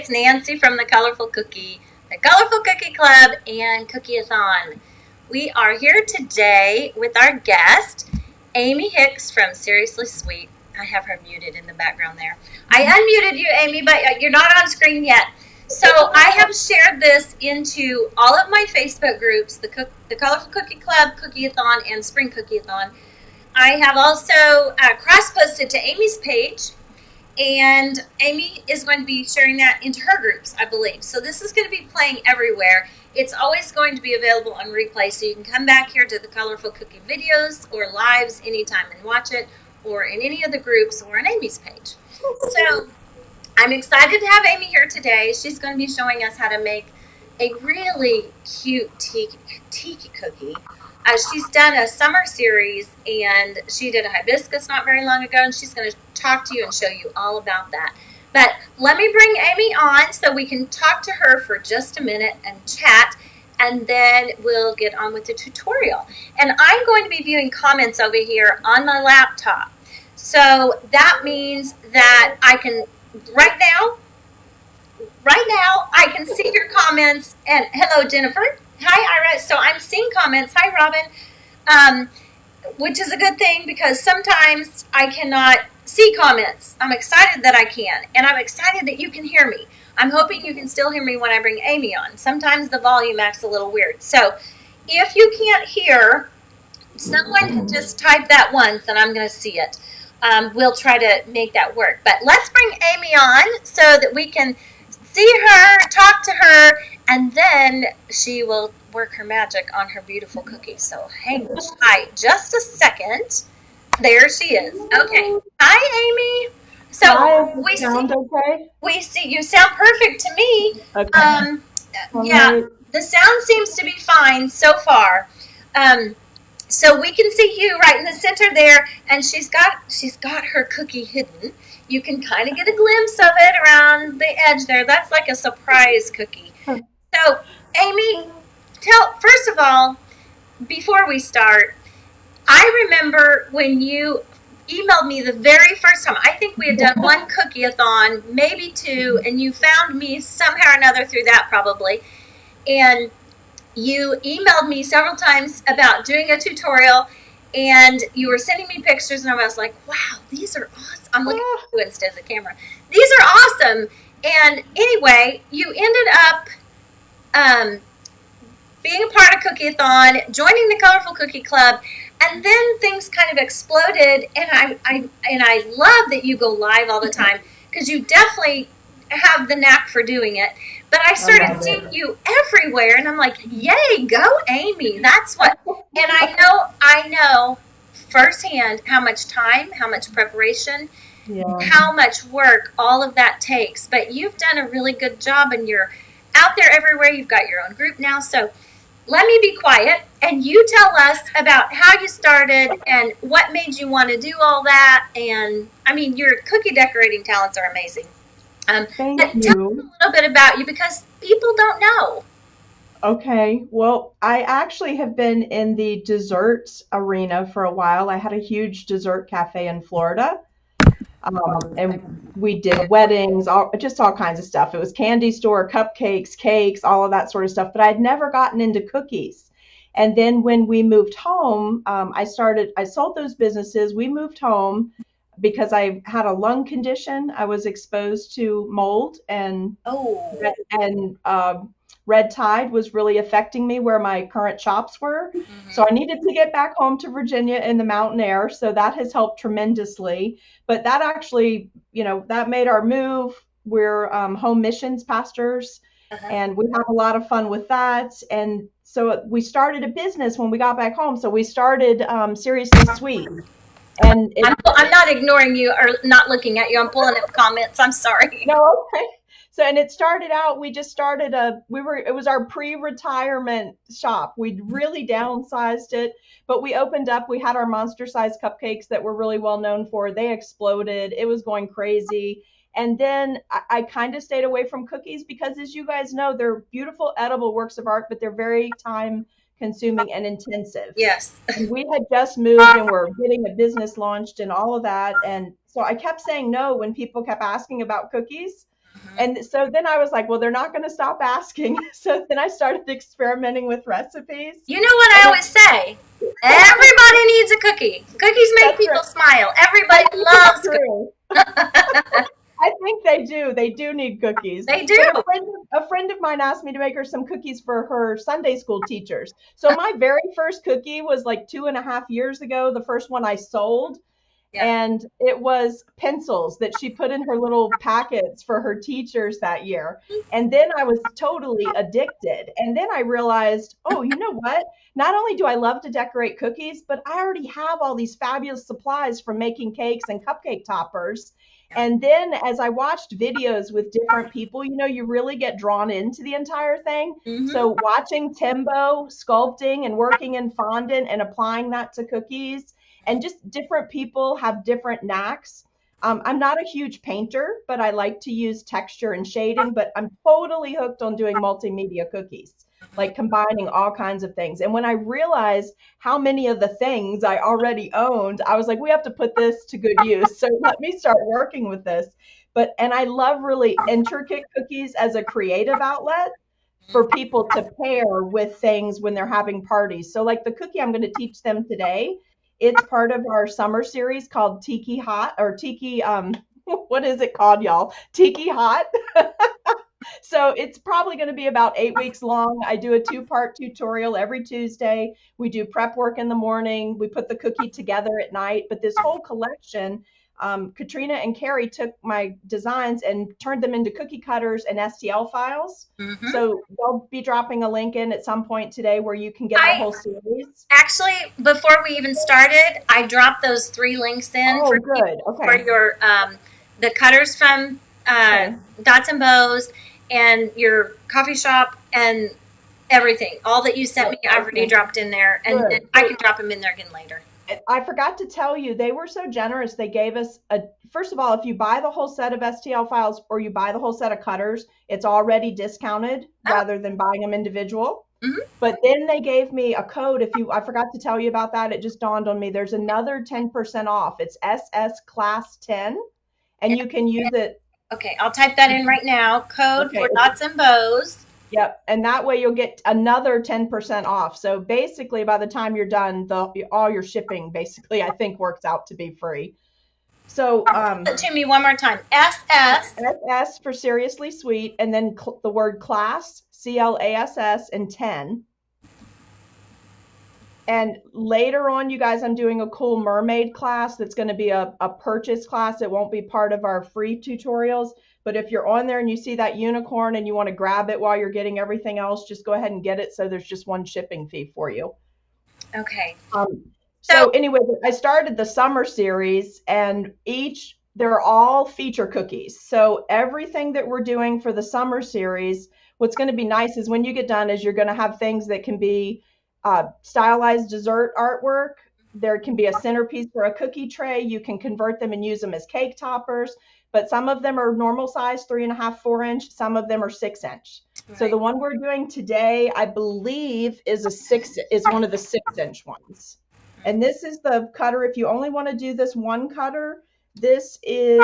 it's Nancy from the Colorful Cookie Club, and Cookie-A-Thon. We are here today with our guest, Amy Hicks from Seriously Sweet. I have her muted in the background there. I unmuted you, Amy, but you're not on screen yet. So I have shared this into all of my Facebook groups, the Colorful Cookie Club, Cookie-A-Thon, and Spring Cookie-A-Thon. I have also cross-posted to Amy's page, and Amy is going to be sharing that into her groups, I believe. So this is going to be playing everywhere. It's always going to be available on replay, so you can come back here to the Colorful Cookie videos or lives anytime and watch it, or in any of the groups or on Amy's page. So I'm excited to have Amy here today. She's going to be showing us how to make a really cute tiki cookie. She's done a summer series, and she did a hibiscus not very long ago, and she's going to talk to you and show you all about that. But let me bring Amy on so we can talk to her for just a minute and chat, and then we'll get on with the tutorial. And I'm going to be viewing comments over here on my laptop. So that means that I can, right now, I can see your comments. And hello, Jennifer. Hi, Ira. So I'm seeing comments. Hi, Robin. Which is a good thing, because sometimes I cannot see comments. I'm excited that I can, and I'm excited that you can hear me. I'm hoping you can still hear me when I bring Amy on. Sometimes the volume acts a little weird. So if you can't hear, someone can just type that once, and I'm going to see it. We'll try to make that work. But let's bring Amy on so that we can see her, talk to her, and then she will work her magic on her beautiful cookie. So hang tight just a second. There she is. Okay. Hi, Amy. So hi, we see you sound perfect to me. Okay. Yeah, Right. the sound seems to be fine so far. So we can see you right in the center there, and she's got her cookie hidden. You can kind of get a glimpse of it around the edge there. That's like a surprise cookie. So, Amy, first of all, before we start, I remember when you emailed me the very first time. I think we had done one Cookie-A-Thon, maybe two, and you found me somehow or another through that probably. And you emailed me several times about doing a tutorial, and you were sending me pictures, and I was like, wow, these are awesome. I'm looking at you instead of the camera. These are awesome. And anyway, you ended up being a part of Cookie-A-Thon, joining the Colorful Cookie Club, and then things kind of exploded, and I love that you go live all the time, because you definitely have the knack for doing it. But I started seeing you everywhere, and I'm like, yay, go Amy. That's what, and I know firsthand how much time, how much preparation, how much work all of that takes. But you've done a really good job, and you're out there everywhere. You've got your own group now. So let me be quiet, and you tell us about how you started and what made you want to do all that. And I mean, your cookie decorating talents are amazing. Thank Tell us you. a little bit about you, because people don't know. Okay. Well, I actually have been in the desserts arena for a while. I had a huge dessert cafe in Florida. And we did weddings, just all kinds of stuff. It was candy store, cupcakes, cakes, all of that sort of stuff. But I'd never gotten into cookies. And then when we moved home, I sold those businesses. We moved home because I had a lung condition. I was exposed to mold, and red tide was really affecting me where my current shops were. So I needed to get back home to Virginia in the mountain air. So that has helped tremendously. But that actually, that made our move. We're home missions pastors, and we have a lot of fun with that. And so we started a business when we got back home. So we started Seriously Sweet. And I'm not ignoring you or not looking at you. I'm pulling up comments. I'm sorry. No, okay. So, and it started out, we just started it was our pre-retirement shop. We'd really downsized it, but we opened up, we had our monster sized cupcakes that we're really well known for. They exploded. It was going crazy. And then I kind of stayed away from cookies because, as you guys know, they're beautiful, edible works of art, but they're very time consuming and intensive. Yes. And we had just moved, and we're getting a business launched and all of that. And so I kept saying no when people kept asking about cookies. And so then I was like, well, they're not going to stop asking. So then I started experimenting with recipes. You know what I And always say? Everybody needs a cookie. Cookies make that's right. people smile. I Everybody think it's loves true. cookies. I think they do. They do need cookies. They do. But a friend of mine asked me to make her some cookies for her Sunday school teachers. So my very first cookie was like 2.5 years ago, the first one I sold. Yeah. And it was pencils that she put in her little packets for her teachers that year. And then I was totally addicted. And then I realized, oh, you know what? Not only do I love to decorate cookies, but I already have all these fabulous supplies for making cakes and cupcake toppers. And then as I watched videos with different people, you really get drawn into the entire thing. Mm-hmm. So watching Timbo sculpting and working in fondant and applying that to cookies, and just different people have different knacks. I'm not a huge painter, but I like to use texture and shading, but I'm totally hooked on doing multimedia cookies, like combining all kinds of things. And when I realized how many of the things I already owned, I was like, we have to put this to good use. So let me start working with this. And I love really intricate cookies as a creative outlet for people to pair with things when they're having parties. So like the cookie I'm going to teach them today, it's part of our summer series called Tiki Hot or Tiki what is it called, y'all? Tiki Hot. So it's probably going to be about 8 weeks long. I do a 2-part tutorial every Tuesday. We do prep work in the morning. We put the cookie together at night. But this whole collection, Katrina and Carrie took my designs and turned them into cookie cutters and STL files. Mm-hmm. So they'll be dropping a link in at some point today where you can get the whole series. Actually, before we even started, I dropped those 3 links in Oh, for good. for Okay. your the cutters from Okay. Dots and Bows and your coffee shop and everything. All that you sent me, I've already dropped in there, and Good. I can drop them in there again later. I forgot to tell you, they were so generous. They gave us first of all, if you buy the whole set of STL files or you buy the whole set of cutters, it's already discounted rather than buying them individual. Mm-hmm. But then they gave me a code. I forgot to tell you about that. It just dawned on me. There's another 10% off. It's SS Class 10, and you can use it. Okay, I'll type that in right now. Code Okay. for Dots and Bows. Yep. And that way you'll get another 10% off. So basically, by the time you're done, all your shipping basically, I think, works out to be free. So To me one more time. SS. SS for Seriously Sweet, and then the word class, CLASS, and 10. And later on, you guys, I'm doing a cool mermaid class that's going to be a purchase class. It won't be part of our free tutorials. But if you're on there and you see that unicorn and you want to grab it while you're getting everything else, just go ahead and get it. So there's just one shipping fee for you. Okay. So anyway, I started the summer series, and they're all feature cookies. So everything that we're doing for the summer series, what's going to be nice is when you get done is you're going to have things that can be stylized dessert artwork. There can be a centerpiece for a cookie tray. You can convert them and use them as cake toppers. But some of them are normal size, 3.5, 4-inch. Some of them are 6-inch. Right. So the one we're doing today, I believe, is one of the 6-inch ones. And this is the cutter. If you only want to do this one cutter, this is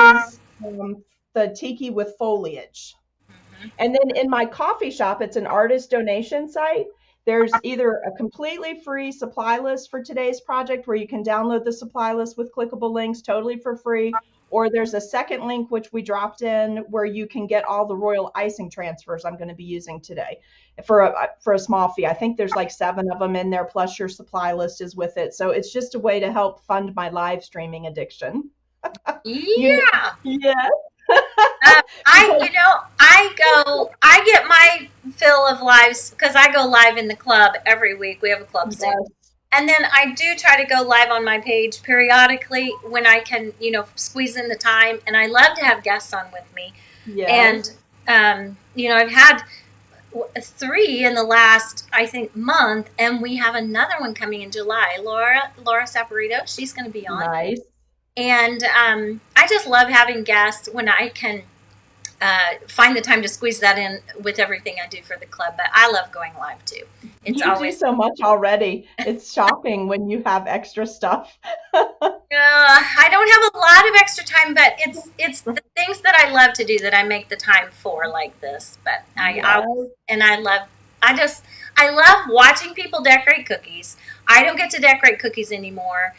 the Tiki with foliage. Mm-hmm. And then in my coffee shop, it's an artist donation site. There's either a completely free supply list for today's project where you can download the supply list with clickable links totally for free, or there's a second link which we dropped in where you can get all the royal icing transfers I'm going to be using today for a small fee. I think there's like 7 of them in there, plus your supply list is with it. So it's just a way to help fund my live streaming addiction. Yeah. Yeah. I get my fill of lives because I go live in the club every week. We have a club soon. Yes. And then I do try to go live on my page periodically when I can, squeeze in the time. And I love to have guests on with me. Yes. And, I've had 3 in the last, I think, month. And we have another one coming in July. Laura Saporito, she's going to be on. Nice. And I just love having guests when I can find the time to squeeze that in with everything I do for the club. But I love going live too. It's You do always, so much already. It's shocking when you have extra stuff. I don't have a lot of extra time, but it's the things that I love to do that I make the time for, like this. But I Yes, and I love, I just, I love watching people decorate cookies. I don't get to decorate cookies anymore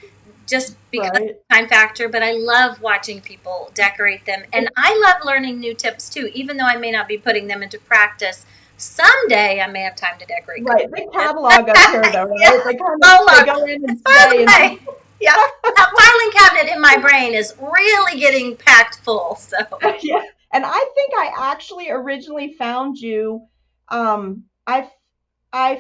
just because of right. the time factor, but I love watching people decorate them. And I love learning new tips too, even though I may not be putting them into practice. Someday I may have time to decorate cookies. Right. They catalog us here though, right? Yeah, They kind of so they long. go in It's and stay and finally, yeah, that filing cabinet in my brain is really getting packed full. So yeah. And I think I actually originally found you. I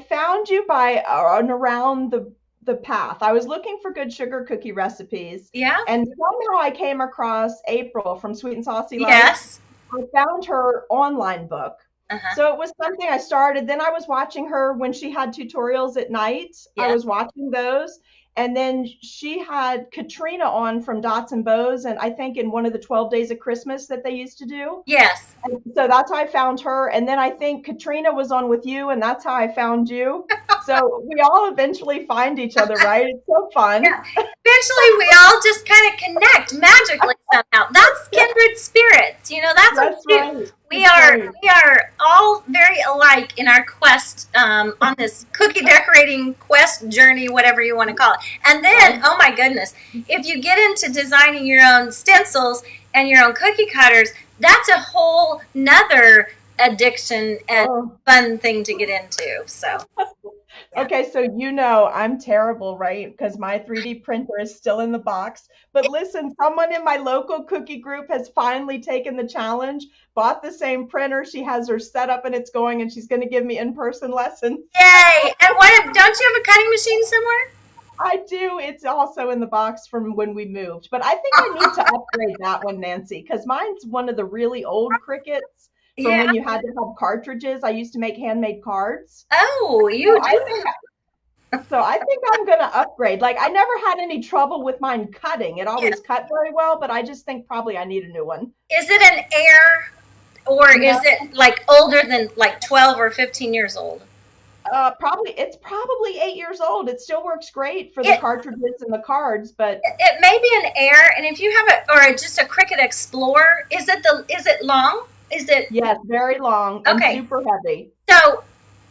found you by and around the path. I was looking for good sugar cookie recipes, yeah, and somehow I came across April from Sweet and Saucy Life. yes, I found her online book. uh-huh, So it was something I started. Then I was watching her when she had tutorials at night. I yeah, was watching those. And then she had Katrina on from Dots and Bows, and I think in one of the 12 Days of Christmas that they used to do. yes. And so that's how I found her. And then I think Katrina was on with you, and that's how I found you. So we all eventually find each other, right? It's so fun. Yeah. Eventually, we all just kind of connect magically somehow. That's Yeah, kindred spirits. You know, that's what that's we do. right. We That's are right. we are all very alike in our quest on this cookie decorating quest journey, whatever you want to call it. And then, Right. oh my goodness, if you get into designing your own stencils and your own cookie cutters, that's a whole nother addiction and Oh. fun thing to get into. So, yeah. Okay, so you know I'm terrible, right? Because my 3D printer is still in the box. But listen, someone in my local cookie group has finally taken the challenge, bought the same printer. She has her set up and it's going, and she's going to give me in-person lessons. Yay! And what? Don't you have a cutting machine somewhere? I do. It's also in the box from when we moved. But I think I need to upgrade that one, Nancy, because mine's one of the really old Crickets from Yeah. when you had to have cartridges. I used to make handmade cards. Oh, So you I do. think So I think I'm gonna upgrade. Like I never had any trouble with mine cutting. It Yeah. always cut very well, but I just think probably I need a new one. Is it an Air or is No, it like older than like 12 or 15 years old? probably it's probably 8 years old. It still works great for the It cartridges and the cards, but it may be an Air, and if you have a or just a Cricut Explorer, is it long? Is it yes, very long and okay? super heavy. So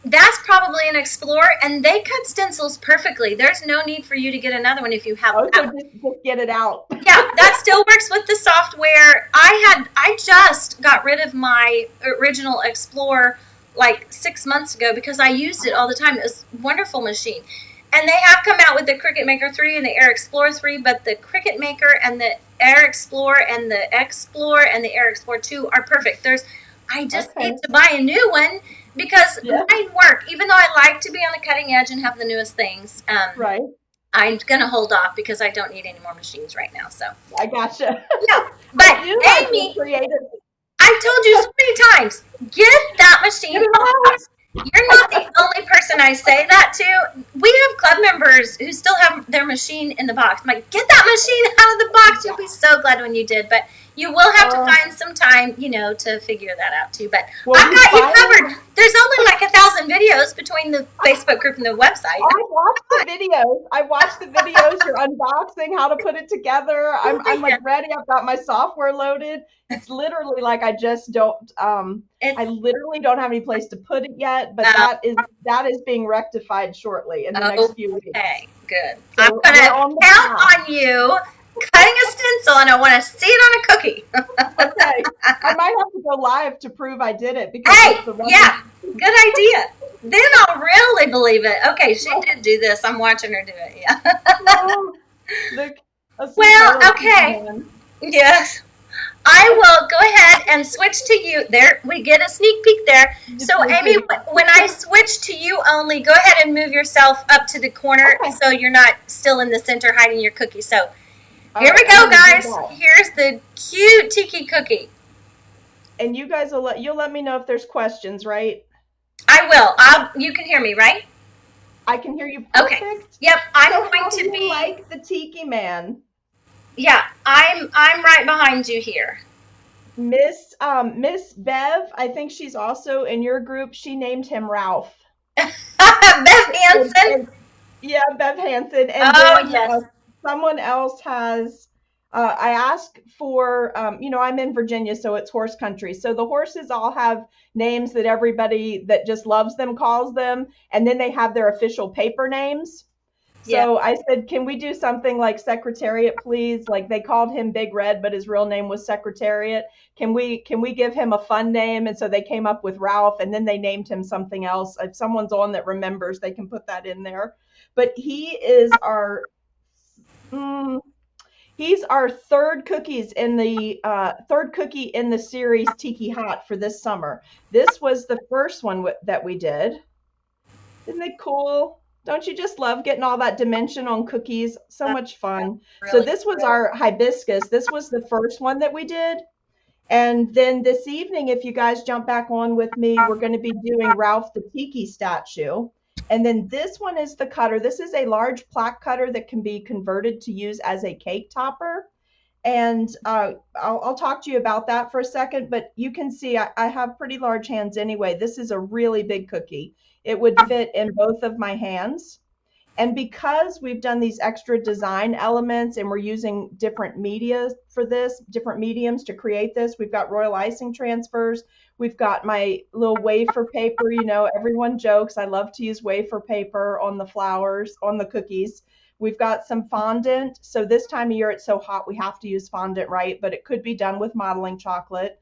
that's probably an Explorer, and they cut stencils perfectly. There's no need for you to get another one if you have Oh, so that. just get it out. Yeah, that still works with the software. I just got rid of my original Explorer like 6 months ago because I used it all the time. It was a wonderful machine. And they have come out with the Cricut Maker 3 and the Air Explorer 3, but the Cricut Maker and the Air Explorer and the Explorer and the Air Explorer 2 are perfect. I just need Okay. to buy a new one because Yeah, mine work. Even though I like to be on the cutting edge and have the newest things, right. I'm gonna hold off because I don't need any more machines right now. So I gotcha. yeah, I but do like your Amy, creative. I've told you so many times, get that Get machine it out. out. You're not the only person I say that to. We have club members who still have their machine in the box. I'm like, get that machine out of the box. You'll be so glad when you did. But you will have to Oh, find some time, to figure that out too. But well, I've you got you finally covered. There's only like 1,000 videos between the Facebook group and the website. I watched the videos. I watched the videos. You're unboxing how to put it together. Oh I'm like man, ready. I've got my software loaded. It's literally like I just don't I it's literally don't have any place to put it yet, but uh, that is being rectified shortly in the next few weeks. okay. Good. I'm So we're gonna on the count path. on you cutting a stencil, and I want to see it on a cookie. Okay. I might have to go live to prove I did it because Hey, it's the yeah, running. good idea. Then I'll really believe it. Okay, she did do this. I'm watching her do it. Yeah. Oh, look, let's see my Well, little okay. man. Yes. I will go ahead and switch to you. There, we get a sneak peek there. So, Amy, Okay. when I switch to you only, go ahead and move yourself up to the corner so you're not still in the center hiding your cookie. So, All here right, we I'm go, gonna do guys. that. Here's the cute Tiki Cookie. And you guys you'll let me know if there's questions, right? I will. You can hear me, right? I can hear you Okay. perfect. Yep. I'm So going how do to you be. like the Tiki Man? Yeah. I'm right behind you here. Miss Bev, I think she's also in your group. She named him Ralph. Beth And, Hansen. and yeah, Bev Hansen. And Oh then yes. someone else has, I asked for, I'm in Virginia, so it's horse country. So the horses all have names that everybody that just loves them calls them. And then they have their official paper names. Yeah. So I said, can we do something like Secretariat, please? Like they called him Big Red, but his real name was Secretariat. Can we give him a fun name? And so they came up with Ralph, and then they named him something else. If someone's on that remembers, they can put that in there. But mm, he's our third cookie in the series Tiki Hot for this summer. This was the first one that we did. Isn't it cool? Don't you just love getting all that dimension on cookies? So That's much fun. So really this was our hibiscus. This was the first one that we did. And then this evening, if you guys jump back on with me, we're going to be doing Ralph the Tiki statue. And then this one is the cutter. This is a large plaque cutter that can be converted to use as a cake topper. And I'll talk to you about that for a second, but you can see I have pretty large hands anyway. This is a really big cookie. It would fit in both of my hands. And because we've done these extra design elements and we're using different media for this, different mediums to create this, we've got royal icing transfers. We've got my little wafer paper. Everyone jokes. I love to use wafer paper on the flowers, on the cookies. We've got some fondant. So this time of year, it's so hot, we have to use fondant, right? But it could be done with modeling chocolate.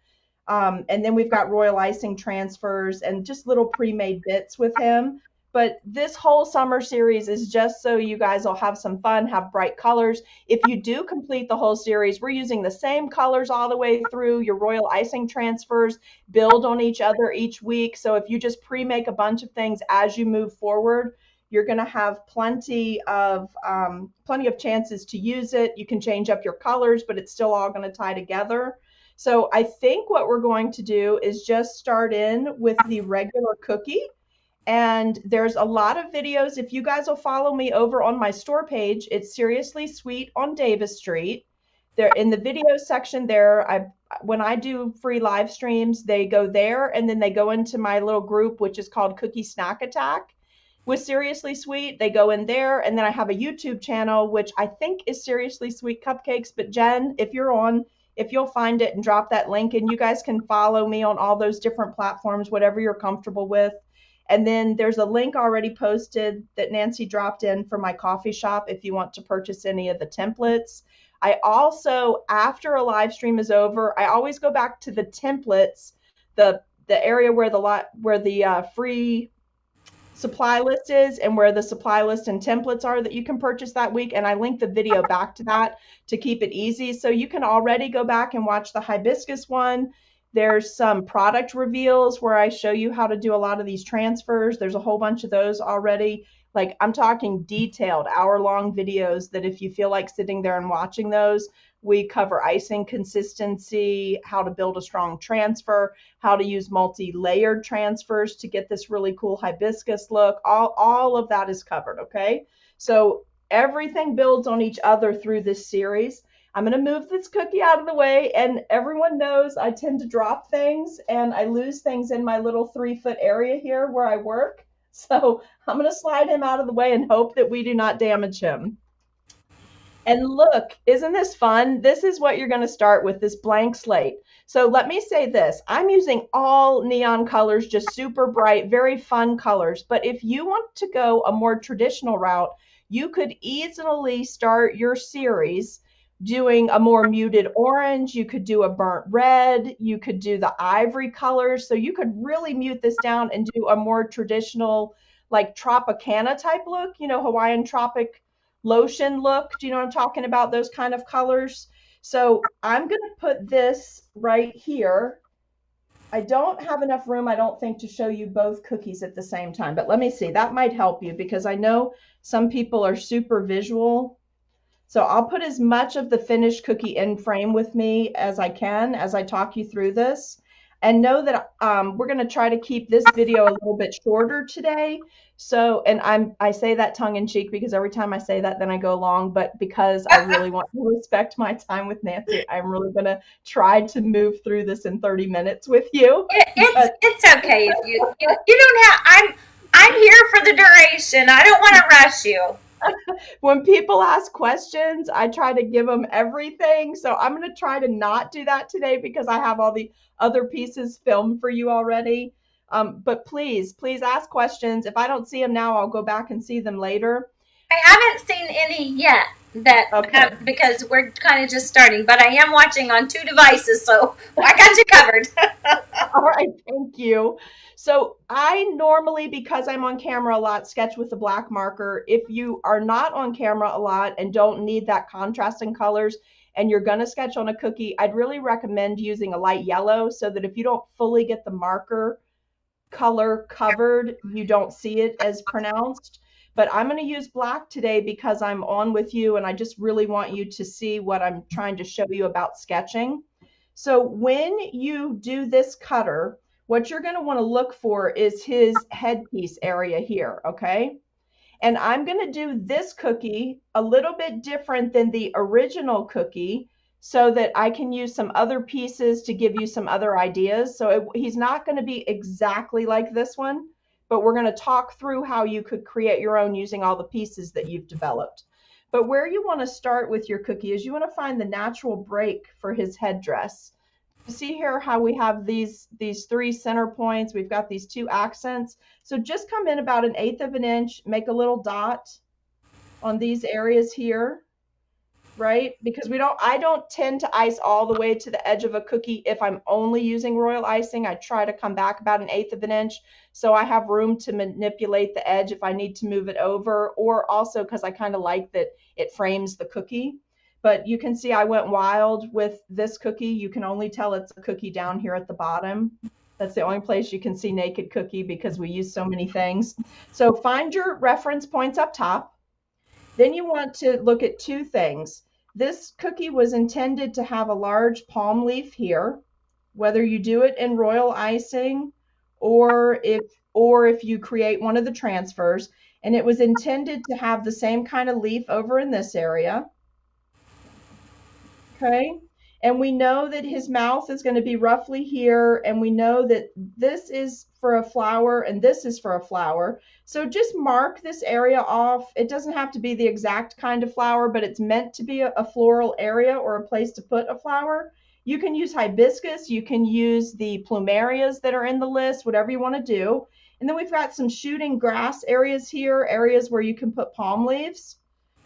And then we've got royal icing transfers and just little pre-made bits with him. But this whole summer series is just so you guys will have some fun, have bright colors. If you do complete the whole series, we're using the same colors all the way through. Your royal icing transfers build on each other each week. So if you just pre-make a bunch of things as you move forward, you're going to have plenty of chances to use it. You can change up your colors, but it's still all going to tie together. So I think what we're going to do is just start in with the regular cookie. And there's a lot of videos. If you guys will follow me over on my store page, it's Seriously Sweet on Davis Street. There in the video section there, when I do free live streams, they go there and then they go into my little group, which is called Cookie Snack Attack with Seriously Sweet. They go in there, and then I have a YouTube channel, which I think is Seriously Sweet Cupcakes. But Jen, if you'll find it and drop that link, and you guys can follow me on all those different platforms, whatever you're comfortable with. And then there's a link already posted that Nancy dropped in for my coffee shop if you want to purchase any of the templates. I also, after a live stream is over, I always go back to the templates, the area where the free supply list is and where the supply list and templates are that you can purchase that week. And I link the video back to that to keep it easy. So you can already go back and watch the hibiscus one. There's some product reveals where I show you how to do a lot of these transfers. There's a whole bunch of those already. Like I'm talking detailed hour-long videos that if you feel like sitting there and watching those, we cover icing consistency, how to build a strong transfer, how to use multi-layered transfers to get this really cool hibiscus look. All of that is covered, okay? So everything builds on each other through this series. I'm going to move this cookie out of the way, and everyone knows I tend to drop things and I lose things in my little 3-foot area here where I work. So I'm going to slide him out of the way and hope that we do not damage him. And look, isn't this fun? This is what you're going to start with, this blank slate. So let me say this. I'm using all neon colors, just super bright, very fun colors. But if you want to go a more traditional route, you could easily start your series doing a more muted orange. You could do a burnt red. You could do the ivory colors. So you could really mute this down and do a more traditional, like Tropicana type look, Hawaiian tropic lotion look. Do you know what I'm talking about? Those kind of colors. So I'm going to put this right here. I don't have enough room, I don't think, to show you both cookies at the same time. But let me see. That might help you because I know some people are super visual. So I'll put as much of the finished cookie in frame with me as I can as I talk you through this. And know that we're going to try to keep this video a little bit shorter today. So, and I say that tongue in cheek because every time I say that, then I go long. But because I really want to respect my time with Nancy, I'm really going to try to move through this in 30 minutes with you. It's okay if you don't have. I'm here for the duration. I don't want to rush you. When people ask questions, I try to give them everything. So I'm going to try to not do that today because I have all the other pieces filmed for you already. But please, please ask questions. If I don't see them now, I'll go back and see them later. I haven't seen any yet Okay. because we're kind of just starting, but I am watching on 2 devices, so I got you covered. All right, thank you. So I normally, because I'm on camera a lot, sketch with the black marker. If you are not on camera a lot and don't need that contrast in colors and you're going to sketch on a cookie, I'd really recommend using a light yellow so that if you don't fully get the marker color covered, you don't see it as pronounced. But I'm going to use black today because I'm on with you and I just really want you to see what I'm trying to show you about sketching. So when you do this cutter, what you're going to want to look for is his headpiece area here, okay? And I'm going to do this cookie a little bit different than the original cookie so that I can use some other pieces to give you some other ideas. So he's not going to be exactly like this one, but we're going to talk through how you could create your own using all the pieces that you've developed. But where you want to start with your cookie is you want to find the natural break for his headdress. You see here how we have these 3 center points. We've got these 2 accents. So just come in about 1/8 of an inch, make a little dot on these areas here, right? Because I don't tend to ice all the way to the edge of a cookie if I'm only using royal icing. I try to come back about 1/8 of an inch so I have room to manipulate the edge if I need to move it over, or also because I kind of like that it frames the cookie. But you can see I went wild with this cookie. You can only tell it's a cookie down here at the bottom. That's the only place you can see naked cookie because we use so many things. So find your reference points up top. Then you want to look at 2 things. This cookie was intended to have a large palm leaf here, whether you do it in royal icing or if you create one of the transfers, and it was intended to have the same kind of leaf over in this area. Okay. And we know that his mouth is going to be roughly here. And we know that this is for a flower and this is for a flower. So just mark this area off. It doesn't have to be the exact kind of flower, but it's meant to be a floral area or a place to put a flower. You can use hibiscus. You can use the plumerias that are in the list, whatever you want to do. And then we've got some shooting grass areas here, areas where you can put palm leaves.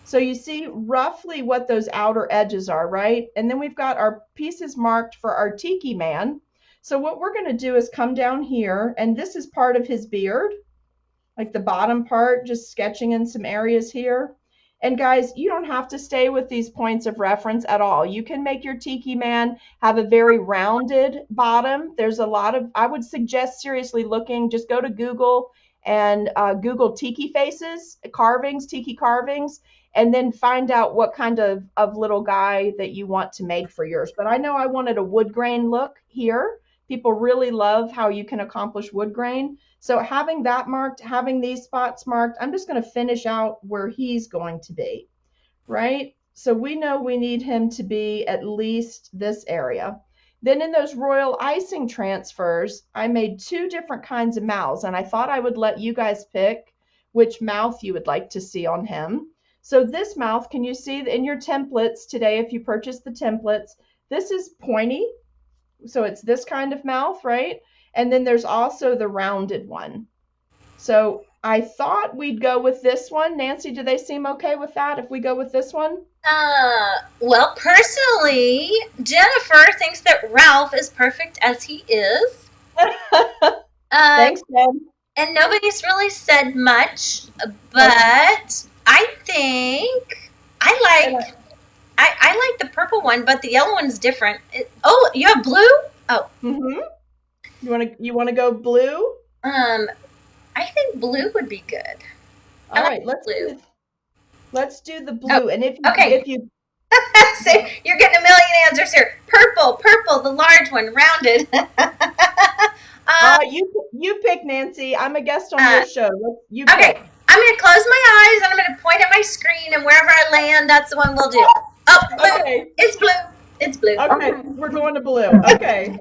So you see roughly what those outer edges are, right? And then we've got our pieces marked for our Tiki Man. So what we're going to do is come down here, and this is part of his beard, like the bottom part, just sketching in some areas here. And guys, you don't have to stay with these points of reference at all. You can make your Tiki Man have a very rounded bottom. There's a lot of, I would suggest seriously looking, just go to Google and Google Tiki faces, carvings, Tiki carvings, and then find out what kind of little guy that you want to make for yours. But I know I wanted a wood grain look here. People really love how you can accomplish wood grain. So having that marked, having these spots marked, I'm just going to finish out where he's going to be, right? So we know we need him to be at least this area. Then in those royal icing transfers, I made 2 different kinds of mouths, and I thought I would let you guys pick which mouth you would like to see on him. So this mouth, can you see in your templates today, if you purchase the templates, this is pointy. So it's this kind of mouth, right? And then there's also the rounded one. So I thought we'd go with this one. Nancy, do they seem okay with that if we go with this one? Well, personally, Jennifer thinks that Ralph is perfect as he is. Thanks, Ben. And nobody's really said much, but I think I like the purple one, but the yellow one's different. Oh, you have blue? Oh. Mm-hmm. You wanna go blue? I think blue would be good. All right, let's do the blue. Oh, and if you so you're getting a million answers here. Purple, the large one, rounded. You pick, Nancy. I'm a guest on your show. You pick. Okay, I'm going to close my eyes and I'm going to point at my screen, and wherever I land, that's the one we'll do. Oh, blue. Okay. It's blue. It's blue. Okay, we're going to blue. Okay.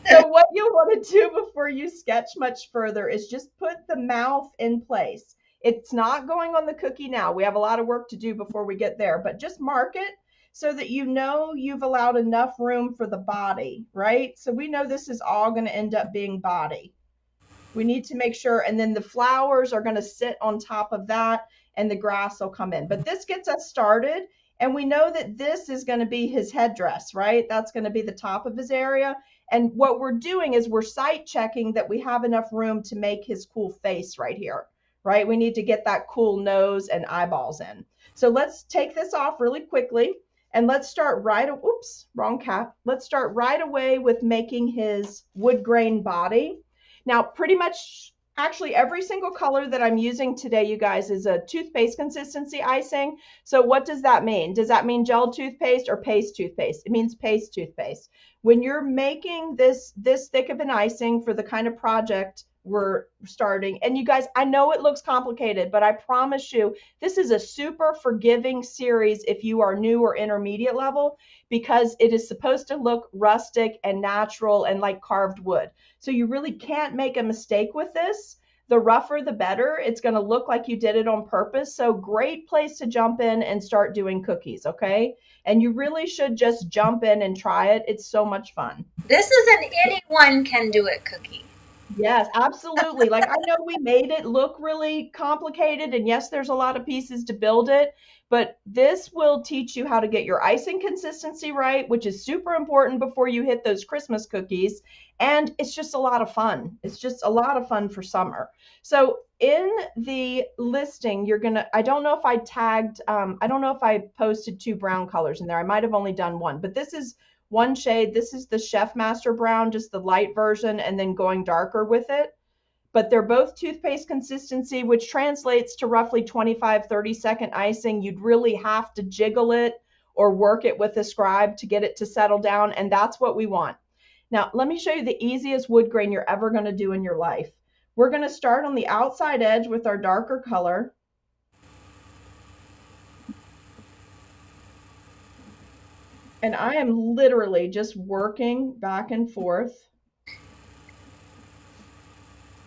So what you'll want to do before you sketch much further is just put the mouth in place. It's not going on the cookie now. We have a lot of work to do before we get there, but just mark it so that you know you've allowed enough room for the body, right? So we know this is all going to end up being body. We need to make sure, and then the flowers are going to sit on top of that and the grass will come in. But this gets us started. And we know that this is going to be his headdress, right? That's going to be the top of his area. And what we're doing is we're sight checking that we have enough room to make his cool face right here, right? We need to get that cool nose and eyeballs in. So let's take this off really quickly. And let's start oops, wrong cap. Let's start right away with making his wood grain body. Now, pretty much, actually, every single color that I'm using today, you guys, is a toothpaste consistency icing. So what does that mean? Does that mean gel toothpaste or paste toothpaste? It means paste toothpaste. When you're making this thick of an icing for the kind of project we're starting, and you guys, I know it looks complicated, but I promise you, this is a super forgiving series if you are new or intermediate level, because it is supposed to look rustic and natural and like carved wood. So you really can't make a mistake with this. The rougher, the better. It's going to look like you did it on purpose. So great place to jump in and start doing cookies, okay? And you really should just jump in and try it. It's so much fun. This is an anyone can do it cookie. Yes, absolutely. Like, I know we made it look really complicated, and yes, there's a lot of pieces to build it, but this will teach you how to get your icing consistency right, which is super important before you hit those Christmas cookies. And it's just a lot of fun. It's just a lot of fun for summer. So in the listing, I don't know if I tagged, I don't know if I posted 2 brown colors in there. I might have only done one, but this is one shade. This is the Chef Master Brown, just the light version, and then going darker with it. But they're both toothpaste consistency, which translates to roughly 25, 30-second icing. You'd really have to jiggle it or work it with a scribe to get it to settle down, and that's what we want. Now, let me show you the easiest wood grain you're ever going to do in your life. We're going to start on the outside edge with our darker color. And I am literally just working back and forth.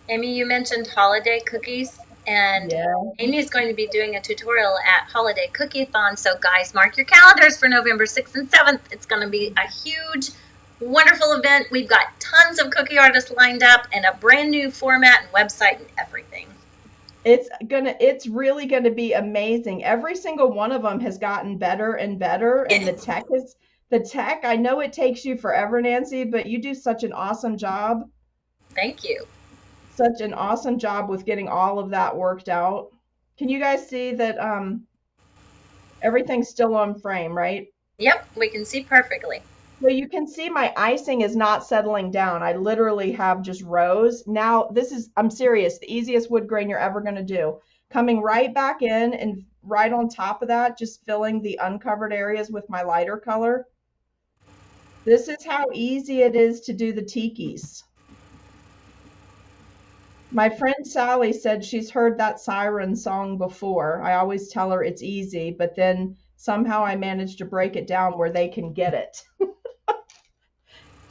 Amy, you mentioned holiday cookies, and Yeah. Amy's going to be doing a tutorial at Holiday Cookie-A-Thon. So guys, mark your calendars for November 6th and 7th. It's going to be a huge, wonderful event. We've got tons of cookie artists lined up and a brand new format and website and everything. It's really gonna be amazing. Every single one of them has gotten better and better, and the tech. I know it takes you forever, Nancy, but you do such an awesome job. Thank you. Such an awesome job with getting all of that worked out. Can you guys see that everything's still on frame, right? Yep, we can see perfectly. So you can see my icing is not settling down. I literally have just rows. Now, I'm serious, the easiest wood grain you're ever going to do. Coming right back in and right on top of that, just filling the uncovered areas with my lighter color. This is how easy it is to do the tikis. My friend Sally said she's heard that siren song before. I always tell her it's easy, but then somehow I managed to break it down where they can get it.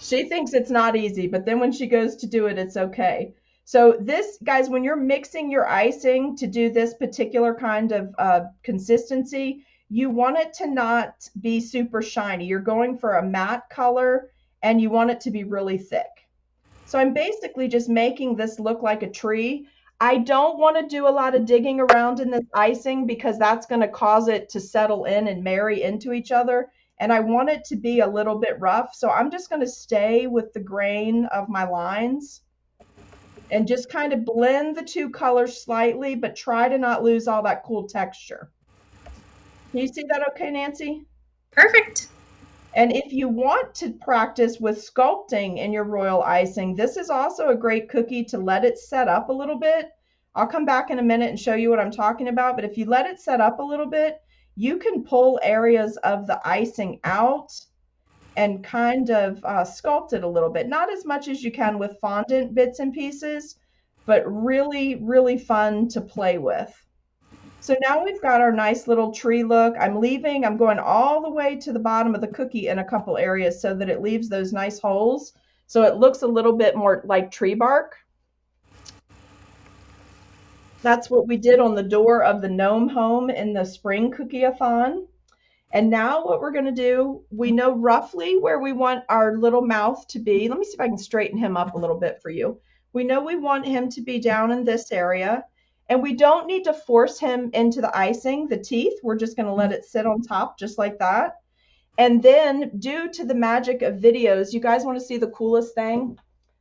She thinks it's not easy, but then when she goes to do it, it's okay. So this, guys, when you're mixing your icing to do this particular kind of consistency, you want it to not be super shiny. You're going for a matte color, and you want it to be really thick. So I'm basically just making this look like a tree. I don't want to do a lot of digging around in this icing because that's going to cause it to settle in and marry into each other. And I want it to be a little bit rough. So I'm just going to stay with the grain of my lines and just kind of blend the 2 colors slightly, but try to not lose all that cool texture. Can you see that okay, Nancy? Perfect. And if you want to practice with sculpting in your royal icing, this is also a great cookie to let it set up a little bit. I'll come back in a minute and show you what I'm talking about. But if you let it set up a little bit, you can pull areas of the icing out and kind of sculpt it a little bit. Not as much as you can with fondant bits and pieces, but really, really fun to play with. So now we've got our nice little tree look. I'm going all the way to the bottom of the cookie in a couple areas so that it leaves those nice holes. So it looks a little bit more like tree bark. That's what we did on the door of the gnome home in the spring Cookie-A-Thon. And now what we're going to do, we know roughly where we want our little mouth to be. Let me see if I can straighten him up a little bit for you. We know we want him to be down in this area. And we don't need to force him into the icing, the teeth. We're just going to let it sit on top just like that. And then, due to the magic of videos, you guys want to see the coolest thing?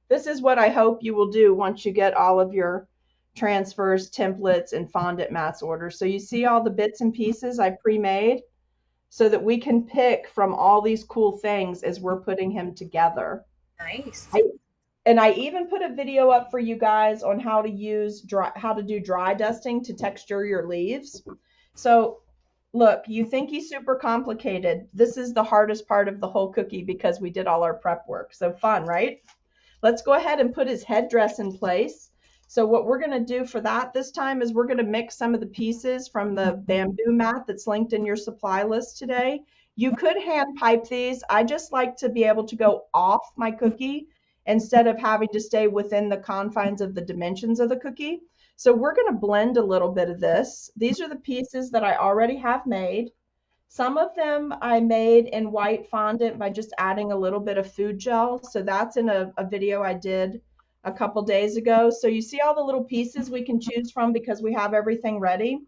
This is what I hope you will do once you get all of your transfers, templates, and fondant mats ordered. So you see all the bits and pieces I pre-made so that we can pick from all these cool things as we're putting him together. Nice. And I even put a video up for you guys on how to do dry dusting to texture your leaves. So look, you think he's super complicated. This is the hardest part of the whole cookie because we did all our prep work. So fun, right? Let's go ahead and put his headdress in place. So what we're going to do for that this time is we're going to mix some of the pieces from the bamboo mat that's linked in your supply list today. You could hand pipe these. I just like to be able to go off my cookie instead of having to stay within the confines of the dimensions of the cookie. So we're going to blend a little bit of this. These are the pieces that I already have made. Some of them I made in white fondant by just adding a little bit of food gel. So that's in a video I did a couple days ago. So you see all the little pieces we can choose from because we have everything ready.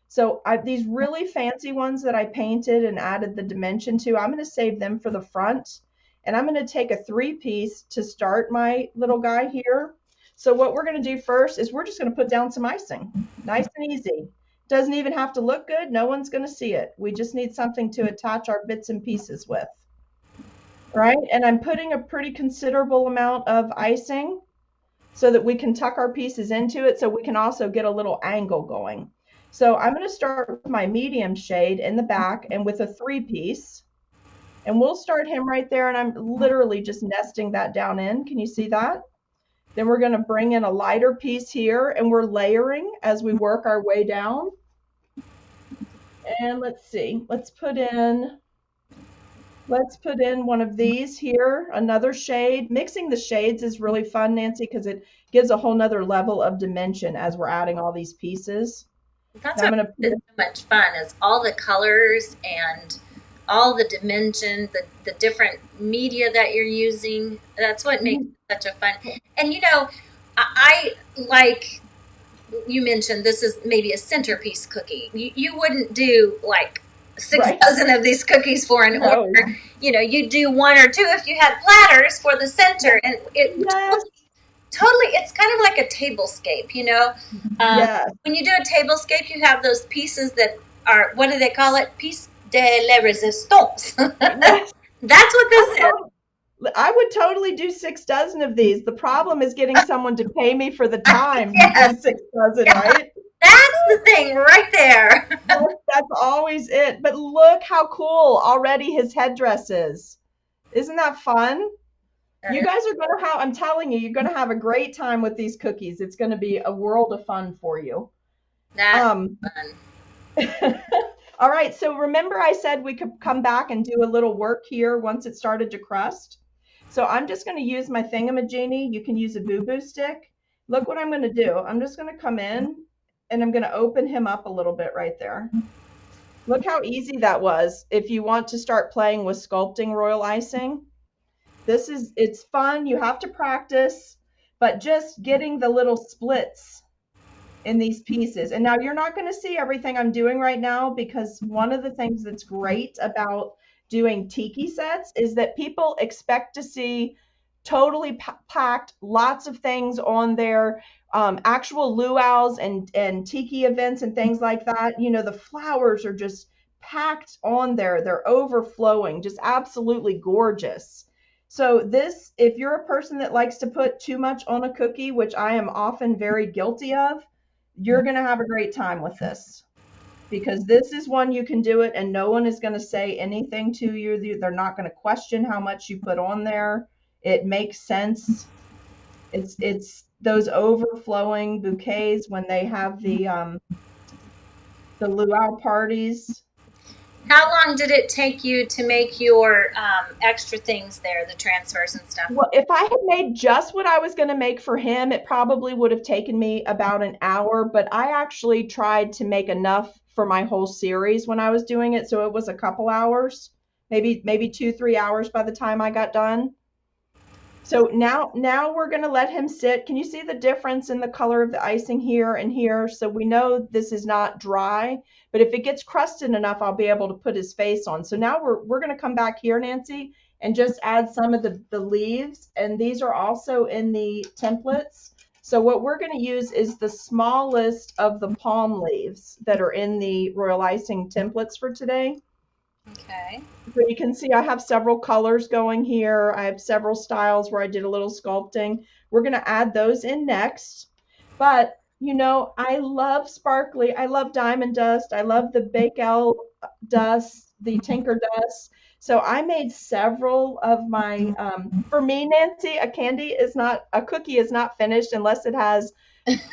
So these really fancy ones that I painted and added the dimension to, I'm going to save them for the front. And I'm going to take a 3-piece to start my little guy here. So what we're going to do first is we're just going to put down some icing. Nice and easy. Doesn't even have to look good. No one's going to see it. We just need something to attach our bits and pieces with. Right? And I'm putting a pretty considerable amount of icing so that we can tuck our pieces into it so we can also get a little angle going. So I'm going to start with my medium shade in the back and with a 3-piece. And we'll start him right there. And I'm literally just nesting that down in. Can you see that? Then we're going to bring in a lighter piece here and we're layering as we work our way down. And let's see, let's put in one of these here, another shade. Mixing the shades is really fun, Nancy, because it gives a whole nother level of dimension as we're adding all these pieces. That's what makes it so much fun is all the colors and all the dimension, the different media that you're using. That's what makes it such a fun. And you know, I like you mentioned this is maybe a centerpiece cookie. You wouldn't do like 6 dozen of these cookies for an order. You know, you do 1 or 2 if you had platters for the center, and it totally it's kind of like a tablescape, you know. When you do a tablescape, you have those pieces that are, what do they call it? Piece de la resistance. That's what this is. I would totally do 6 dozen of these. The problem is getting someone to pay me for the time to do 6 dozen, right? That's the thing right there. That's always it. But look how cool already his headdress is. Isn't that fun? You guys are going to have, I'm telling you, you're going to have a great time with these cookies. It's going to be a world of fun for you. That's fun. All right, so remember I said we could come back and do a little work here once it started to crust? So I'm just going to use my thingamajiggy. You can use a boo-boo stick. Look what I'm going to do. I'm just going to come in and I'm going to open him up a little bit right there. Look how easy that was. If you want to start playing with sculpting royal icing, it's fun. You have to practice, but just getting the little splits in these pieces. And now you're not going to see everything I'm doing right now because one of the things that's great about doing tiki sets is that people expect to see totally packed lots of things on their actual luau's and tiki events and things like that. You know, the flowers are just packed on there. They're overflowing, just absolutely gorgeous. So this, if you're a person that likes to put too much on a cookie, which I am often very guilty of, you're going to have a great time with this. Because this is one you can do it and no one is going to say anything to you. They're not going to question how much you put on there. It makes sense. It's those overflowing bouquets when they have the luau parties. How long did it take you to make your extra things there, the transfers and stuff? Well, if I had made just what I was going to make for him, it probably would have taken me about an hour, but I actually tried to make enough for my whole series when I was doing it, so it was a couple hours, maybe 2, 3 hours by the time I got done. So now we're going to let him sit. Can you see the difference in the color of the icing here and here? So we know this is not dry, but if it gets crusted enough, I'll be able to put his face on. So now we're going to come back here, Nancy, and just add some of the leaves. And these are also in the templates. So what we're going to use is the smallest of the palm leaves that are in the royal icing templates for today. Okay. So you can see I have several colors going here. I have several styles where I did a little sculpting. We're going to add those in next. But, I love sparkly. I love diamond dust. I love the Bakell dust, the Tinker dust. So I made several of my, for me, Nancy, a cookie is not finished unless it has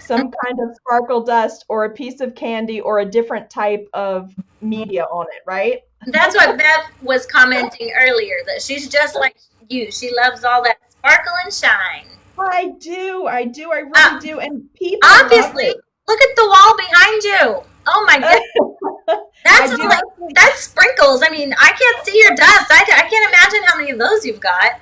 some kind of sparkle dust or a piece of candy or a different type of media on it, right? That's what Bev was commenting earlier, that she's just like you. She loves all that sparkle and shine. I really Uh, do. And people love Obviously, it. look at the wall behind you. Oh my goodness. I That's do only, actually. that's sprinkles. I mean, I can't see your dust. I can't imagine how many of those you've got.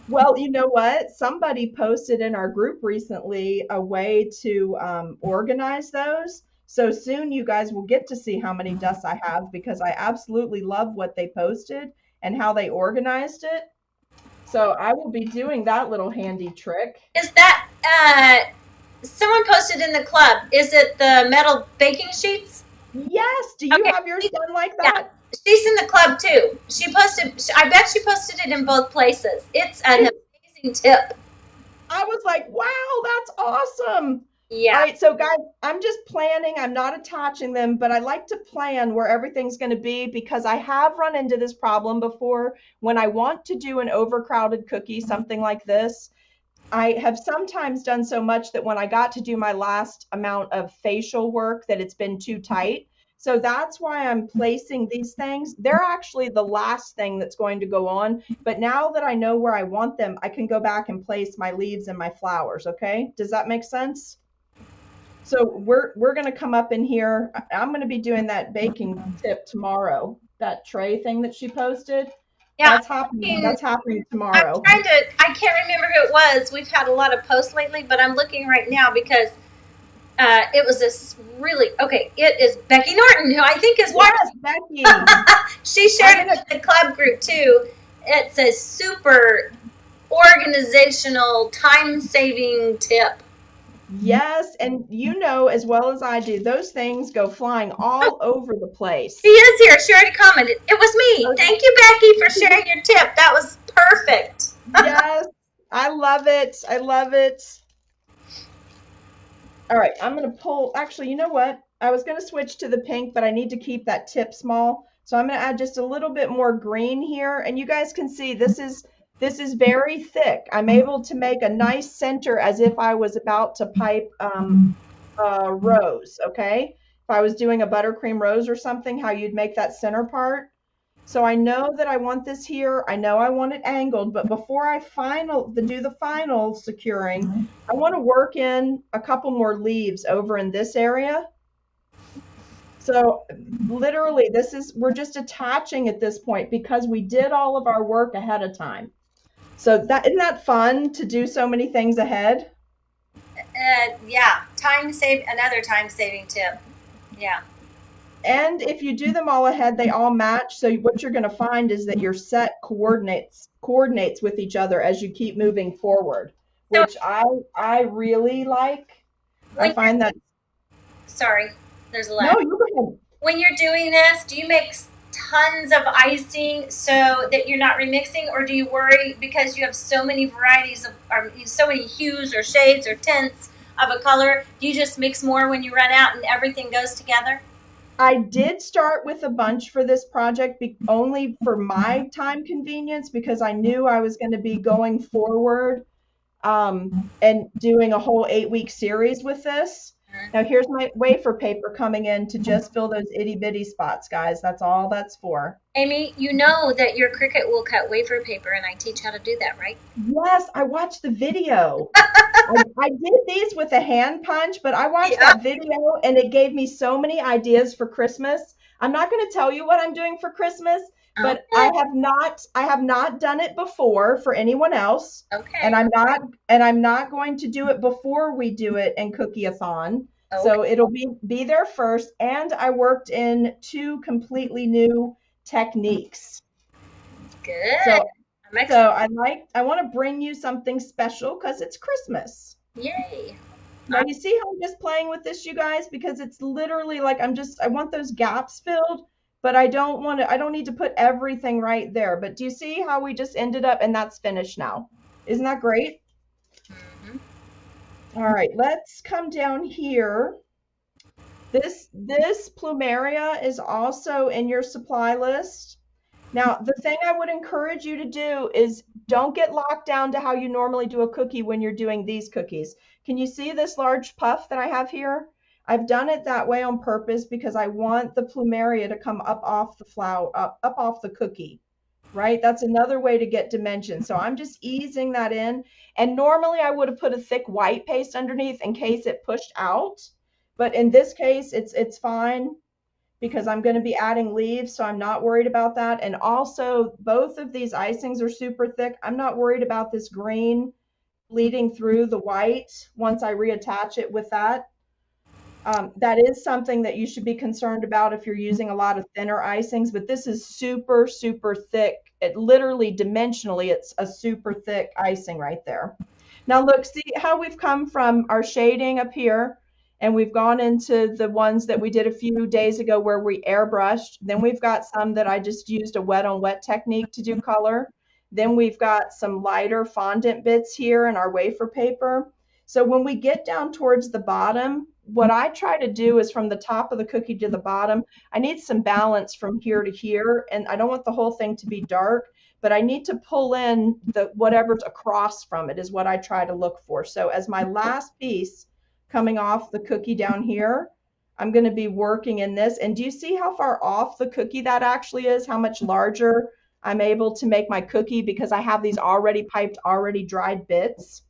Well, you know what? Somebody posted in our group recently a way to organize those. So soon you guys will get to see how many dusts I have because I absolutely love what they posted and how they organized it. So I will be doing that little handy trick. Is that, someone posted in the club, is it the metal baking sheets? Yes. Do you Okay. have yours done like Yeah. that? She's in the club too. She posted, I bet she posted it in both places. It's an amazing tip. I was like, wow, that's awesome. All Yeah. right, so guys, I'm just planning. I'm not attaching them, but I like to plan where everything's going to be because I have run into this problem before when I want to do an overcrowded cookie, something like this. I have sometimes done so much that when I got to do my last amount of facial work that it's been too tight. So that's why I'm placing these things. They're actually the last thing that's going to go on. But now that I know where I want them, I can go back and place my leaves and my flowers. Okay. Does that make sense? So we're going to come up in here. I'm going to be doing that baking tip tomorrow. That tray thing that she posted. Yeah. That's happening. I'm That's happening I'm tomorrow. trying to, I can't remember who it was. We've had a lot of posts lately, but I'm looking right now because it was this really, okay, it is Becky Norton, who I think is Yes, watching. Becky. She I'm shared gonna it in the club group too. It's a super organizational, time saving tip. Yes, and you know as well as I do, those things go flying Oh, all over the she place. is here. She already commented. It was me. Thank you, Becky, for sharing your tip. That was perfect. Yes, I love it. I love it. All right, I'm gonna pull, actually, you know what? I was gonna switch to the pink, but I need to keep that tip small. So I'm gonna add just a little bit more green here, and you guys can see this is very thick. I'm able to make a nice center as if I was about to pipe rose, okay? If I was doing a buttercream rose or something, how you'd make that center part. So I know that I want this here. I know I want it angled, but before I do the final securing, I want to work in a couple more leaves over in this area. So literally we're just attaching at this point because we did all of our work ahead of time. So isn't that fun to do so many things ahead? Yeah, another time saving tip. Yeah. And if you do them all ahead, they all match. So what you're going to find is that your set coordinates with each other as you keep moving forward, So which I really like. I when you're, find that sorry, there's a no, lag. you go ahead. When you're doing this, do you make tons of icing so that you're not remixing, or do you worry because you have so many varieties of, or so many hues or shades or tints of a color? Do you just mix more when you run out and everything goes together? I did start with a bunch for this project only for my time convenience because I knew I was going to be going forward and doing a whole 8-week series with this. Now here's my wafer paper coming in to just fill those itty bitty spots, guys. That's all that's for. Amy, you know that your Cricut will cut wafer paper, and I teach how to do that, right? Yes, I watched the video. I did these with a hand punch, but I watched Yeah. that video and it gave me so many ideas for Christmas. I'm not going to tell you what I'm doing for Christmas, but Okay. I have not done it before for anyone else, and Okay. I'm not going to do it before we do it in Cookie-A-Thon. Okay. So it'll be there first, and I worked in two completely new techniques. Good. So I'm excited. so I want to bring you something special because it's Christmas. Yay. Now you see how I'm just playing with this, you guys, because it's literally like I want those gaps filled, but I don't need to put everything right there. But do you see how we just ended up and that's finished now? Isn't that great? Mhm. All right, let's come down here. This plumeria is also in your supply list. Now, the thing I would encourage you to do is don't get locked down to how you normally do a cookie when you're doing these cookies. Can you see this large puff that I have here? I've done it that way on purpose because I want the plumeria to come up off the flower, up off the cookie, right? That's another way to get dimension. So I'm just easing that in. And normally I would have put a thick white paste underneath in case it pushed out. But in this case, it's fine because I'm going to be adding leaves, so I'm not worried about that. And also, both of these icings are super thick. I'm not worried about this green bleeding through the white once I reattach it with that. That is something that you should be concerned about if you're using a lot of thinner icings, but this is super, super thick. It literally dimensionally, it's a super thick icing right there. Now look, see how we've come from our shading up here and we've gone into the ones that we did a few days ago where we airbrushed. Then we've got some that I just used a wet on wet technique to do color. Then we've got some lighter fondant bits here in our wafer paper. So when we get down towards the bottom, what I try to do is from the top of the cookie to the bottom, I need some balance from here to here. And I don't want the whole thing to be dark, but I need to pull in the whatever's across from it is what I try to look for. So as my last piece coming off the cookie down here, I'm going to be working in this. And do you see how far off the cookie that actually is? How much larger I'm able to make my cookie because I have these already piped, already dried bits.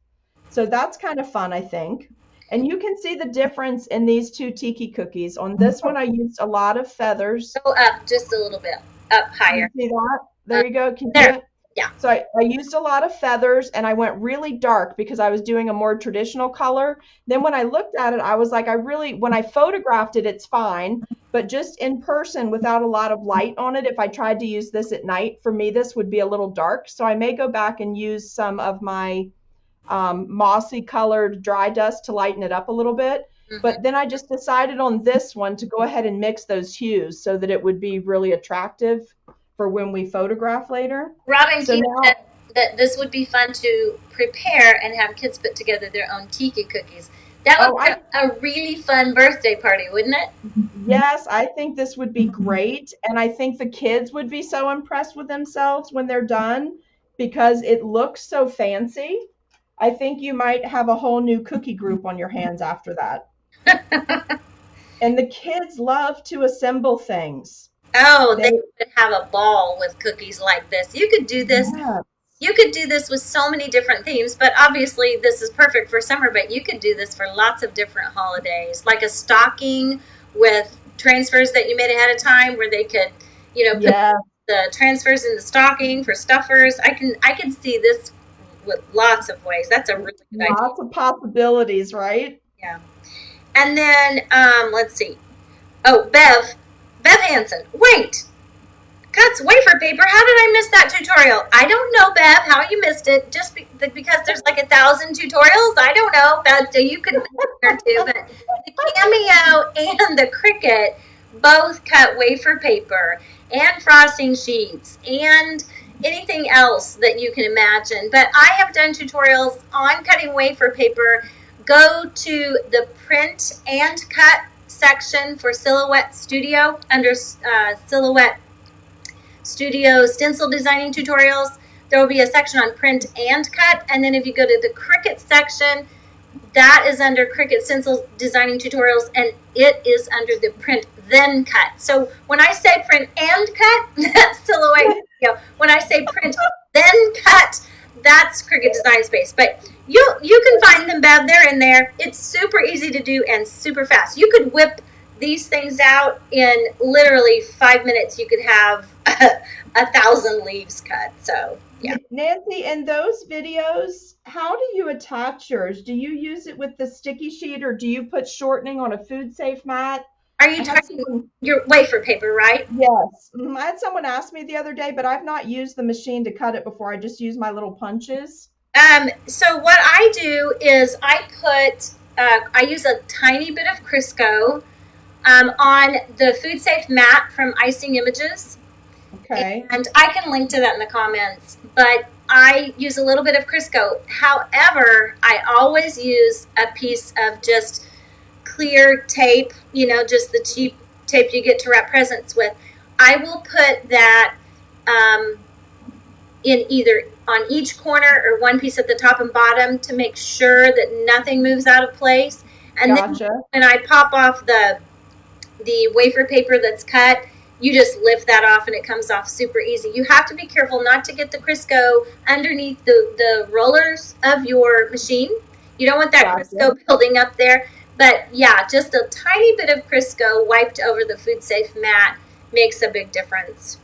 So that's kind of fun, I think. And you can see the difference in these two tiki cookies. On this one, I used a lot of feathers. Go up just a little bit, up You higher. see that? Uh, There you go. Can you do there. it? Yeah. So I used a lot of feathers and I went really dark because I was doing a more traditional color. Then when I looked at it, I was like, when I photographed it, it's fine. But just in person without a lot of light on it, if I tried to use this at night, for me, this would be a little dark. So I may go back and use some of my mossy colored dry dust to lighten it up a little bit. Hmm. But then I just decided on this one to go ahead and mix those hues so that it would be really attractive for when we photograph later. Robin So Keith now, said that this would be fun to prepare and have kids put together their own tiki cookies. That would oh, be a really fun birthday party, wouldn't it? yes, I think this would be great. And I think the kids would be so impressed with themselves when they're done because it looks so fancy. I think you might have a whole new cookie group on your hands after that. And the kids love to assemble things. Oh, They, they would have a ball with cookies like this. You could do this. yeah, You could do this with so many different themes, but obviously this is perfect for summer, but you could do this for lots of different holidays, like a stocking with transfers that you made ahead of time where they could, put yeah, the transfers in the stocking for stuffers. I can see this with lots of ways. That's a really good idea. lots of possibilities, right? Yeah. And then let's see. Oh, Bev Hansen. Wait, cuts wafer paper. How did I miss that tutorial? I don't know, Bev, how you missed it. Just because there's like 1,000 tutorials. I don't know. Bev, you could there too. But the Cameo and the Cricut both cut wafer paper and frosting sheets and anything else that you can imagine. But I have done tutorials on cutting wafer paper. Go to the print and cut section for Silhouette Studio under Silhouette Studio stencil designing tutorials. There will be a section on print and cut, and then if you go to the Cricut section, that is under Cricut Stencil Designing Tutorials, and it is under the Print Then Cut. So when I say print and cut, that's Silhouette Video. When I say print then cut, that's Cricut Design Space. But you can find them, Bev. They're in there. It's super easy to do and super fast. You could whip these things out in literally 5 minutes. You could have 1,000 leaves cut. So yeah. Nancy, in those videos, how do you attach yours? Do you use it with the sticky sheet, or do you put shortening on a food safe mat? Are you talking your wafer paper, right? Yes. I had someone ask me the other day, but I've not used the machine to cut it before. I just use my little punches. So what I do is I use a tiny bit of Crisco on the food safe mat from Icing Images. Okay. And I can link to that in the comments, but I use a little bit of Crisco. However, I always use a piece of just clear tape, just the cheap tape you get to wrap presents with. I will put that in either on each corner or one piece at the top and bottom to make sure that nothing moves out of place. And Gotcha. then when I pop off the wafer paper that's cut, you just lift that off and it comes off super easy. You have to be careful not to get the Crisco underneath the rollers of your machine. You don't want that Crisco building up there. But yeah, just a tiny bit of Crisco wiped over the food safe mat makes a big difference.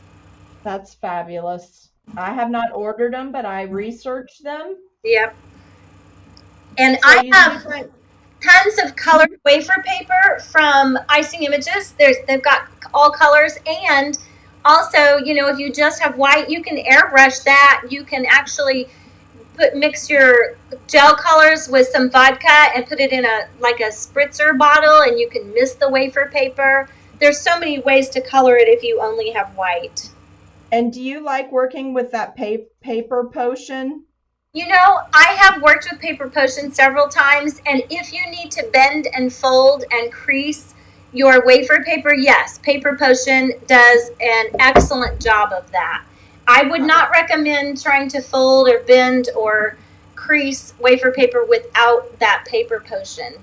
That's fabulous. I have not ordered them, but I researched them. Yep. And so I have tons of colored wafer paper from Icing Images. They've got all colors, and also, if you just have white, you can airbrush that. You can actually mix your gel colors with some vodka and put it in a spritzer bottle, and you can mist the wafer paper. There's so many ways to color it if you only have white. And do you like working with that paper potion? I have worked with paper potion several times, and if you need to bend and fold and crease your wafer paper, yes, paper potion does an excellent job of that. I would not recommend trying to fold or bend or crease wafer paper without that paper potion.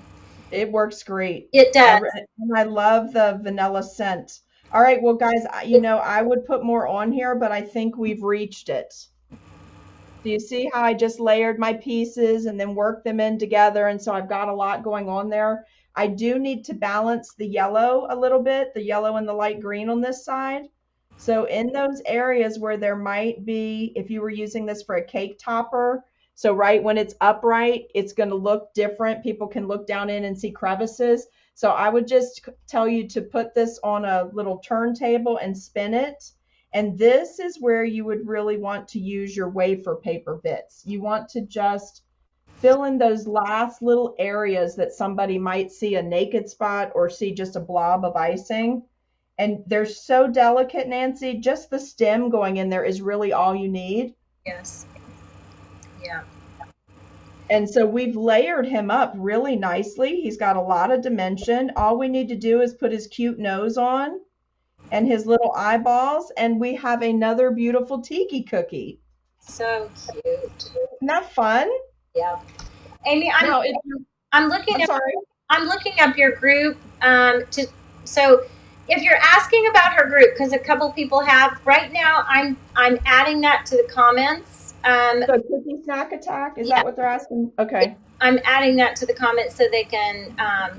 It works great. It does. And I love the vanilla scent. All right, well, guys, I would put more on here, but I think we've reached it. Do you see how I just layered my pieces and then worked them in together? And so I've got a lot going on there. I do need to balance the yellow a little bit, the yellow and the light green on this side. So in those areas where there might be, if you were using this for a cake topper, so right when it's upright, it's going to look different. People can look down in and see crevices. So I would just tell you to put this on a little turntable and spin it. And this is where you would really want to use your wafer paper bits. You want to just fill in those last little areas that somebody might see a naked spot or see just a blob of icing. And they're so delicate, Nancy. Just the stem going in there is really all you need. Yes. Yeah. And so we've layered him up really nicely. He's got a lot of dimension. All we need to do is put his cute nose on and his little eyeballs, and we have another beautiful tiki cookie. So cute. Isn't that fun? Yeah. Amy, I'm looking up your group so if you're asking about her group, because a couple people have right now, I'm adding that to the comments. So Cookie Snack Attack, is that what they're asking? Okay. I'm adding that to the comments so they can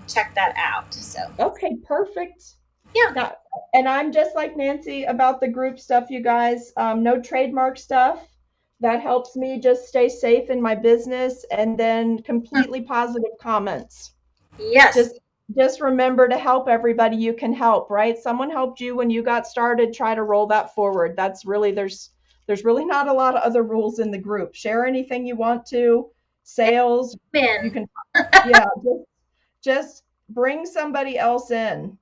check that out. So okay, perfect. Yeah. And I'm just like Nancy about the group stuff, you guys. No trademark stuff. That helps me just stay safe in my business. And then completely positive comments. Yes. Just remember to help everybody you can help, right? Someone helped you when you got started. Try to roll that forward. That's really, there's really not a lot of other rules in the group. Share anything you want to. Sales. You can, just bring somebody else in.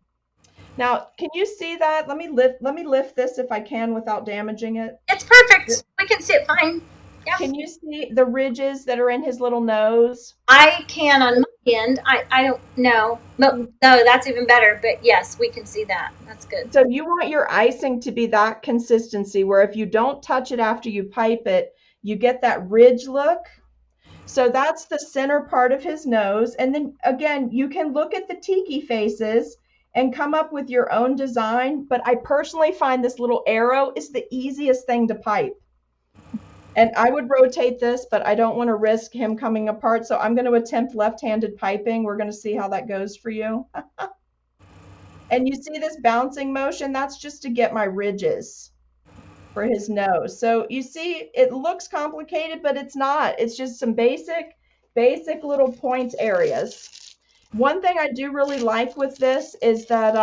Now, can you see that? Let me lift this if I can without damaging it. It's perfect. We can see it fine. Yeah. Can you see the ridges that are in his little nose? I can on my end. I don't know. But no, that's even better. But yes, we can see that. That's good. So you want your icing to be that consistency where if you don't touch it after you pipe it, you get that ridge look. So that's the center part of his nose. And then again, you can look at the tiki faces and come up with your own design. But I personally find this little arrow is the easiest thing to pipe. And I would rotate this, but I don't want to risk him coming apart. So I'm going to attempt left-handed piping. We're going to see how that goes for you. And you see this bouncing motion? That's just to get my ridges for his nose. So you see, it looks complicated, but it's not. It's just some basic little point areas. One thing I do really like with this is that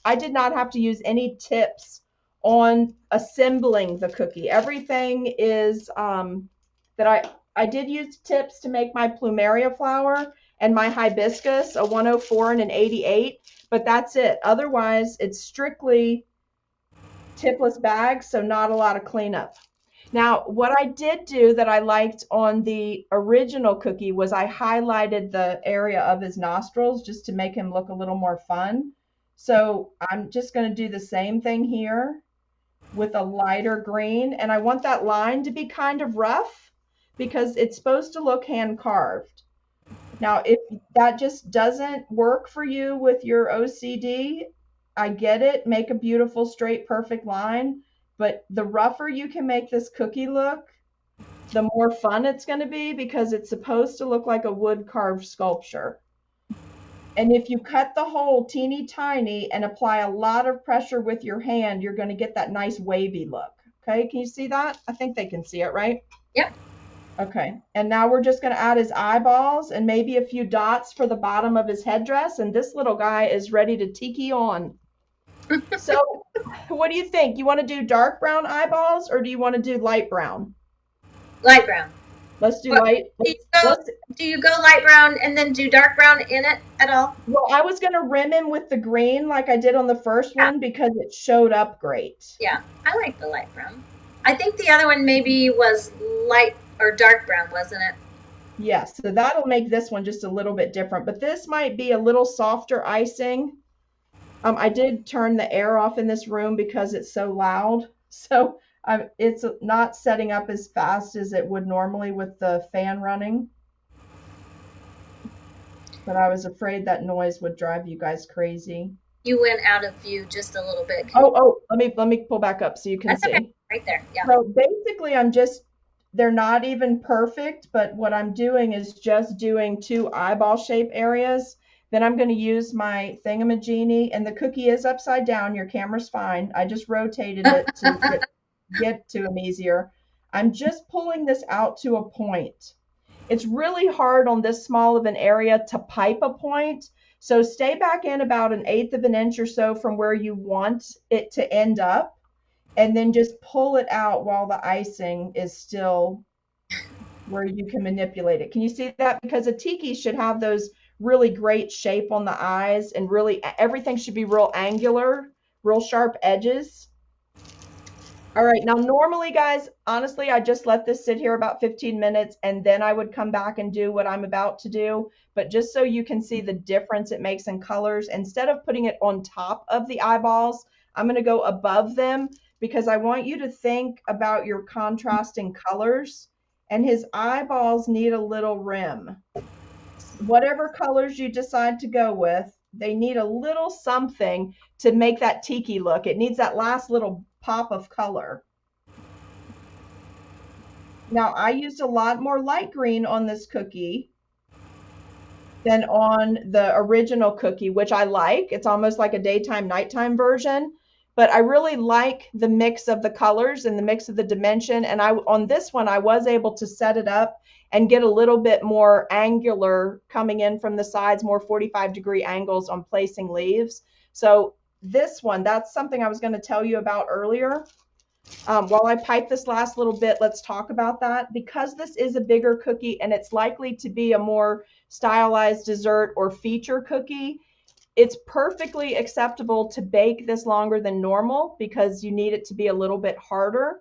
I did not have to use any tips on assembling the cookie. Everything is that I did use tips to make my plumeria flower and my hibiscus, a 104 and an 88, but that's it. Otherwise, it's strictly tipless bags, so not a lot of cleanup. Now, what I did do that I liked on the original cookie was I highlighted the area of his nostrils just to make him look a little more fun. So I'm just going to do the same thing here with a lighter green. And I want that line to be kind of rough because it's supposed to look hand carved. Now, if that just doesn't work for you with your OCD, I get it. Make a beautiful, straight, perfect line. But the rougher you can make this cookie look, the more fun it's going to be because it's supposed to look like a wood carved sculpture. And if you cut the hole teeny tiny and apply a lot of pressure with your hand, you're going to get that nice wavy look. Okay, can you see that? I think they can see it, right? Yep. Okay, and now we're just going to add his eyeballs and maybe a few dots for the bottom of his headdress, and this little guy is ready to tiki on. So what do you think? You want to do dark brown eyeballs or do you want to do light brown? Light brown. Let's do What, light. do you go light brown and then do dark brown in it at all? Well, I was going to rim him with the green like I did on the first one because it showed up great. Yeah, I like the light brown. I think the other one maybe was light or dark brown, wasn't it? Yes, so that'll make this one just a little bit different, but this might be a little softer icing. I did turn the air off in this room because it's so loud. So it's not setting up as fast as it would normally with the fan running. But I was afraid that noise would drive you guys crazy. You went out of view just a little bit. Let me pull back up so you can That's see. okay. Right there. Yeah. So basically they're not even perfect, but what I'm doing is just doing two eyeball shape areas. Then I'm going to use my thingamajiggy, and the cookie is upside down. Your camera's fine. I just rotated it to get to him easier. I'm just pulling this out to a point. It's really hard on this small of an area to pipe a point. So stay back in about 1/8 of an inch or so from where you want it to end up, and then just pull it out while the icing is still where you can manipulate it. Can you see that? Because a tiki should have those really great shape on the eyes, and really everything should be real angular, real sharp edges. All right, now normally, guys, honestly, I just let this sit here about 15 minutes and then I would come back and do what I'm about to do. But just so you can see the difference it makes in colors, instead of putting it on top of the eyeballs, I'm going to go above them because I want you to think about your contrasting colors. And his eyeballs need a little rim. Whatever colors you decide to go with, they need a little something to make that tiki look. It needs that last little pop of color. Now, I used a lot more light green on this cookie than on the original cookie, which I like. It's almost like a daytime, nighttime version. But I really like the mix of the colors and the mix of the dimension. And on this one, I was able to set it up and get a little bit more angular coming in from the sides, more 45-degree angles on placing leaves. So this one, that's something I was going to tell you about earlier. While I pipe this last little bit, let's talk about that. Because this is a bigger cookie and it's likely to be a more stylized dessert or feature cookie, it's perfectly acceptable to bake this longer than normal because you need it to be a little bit harder.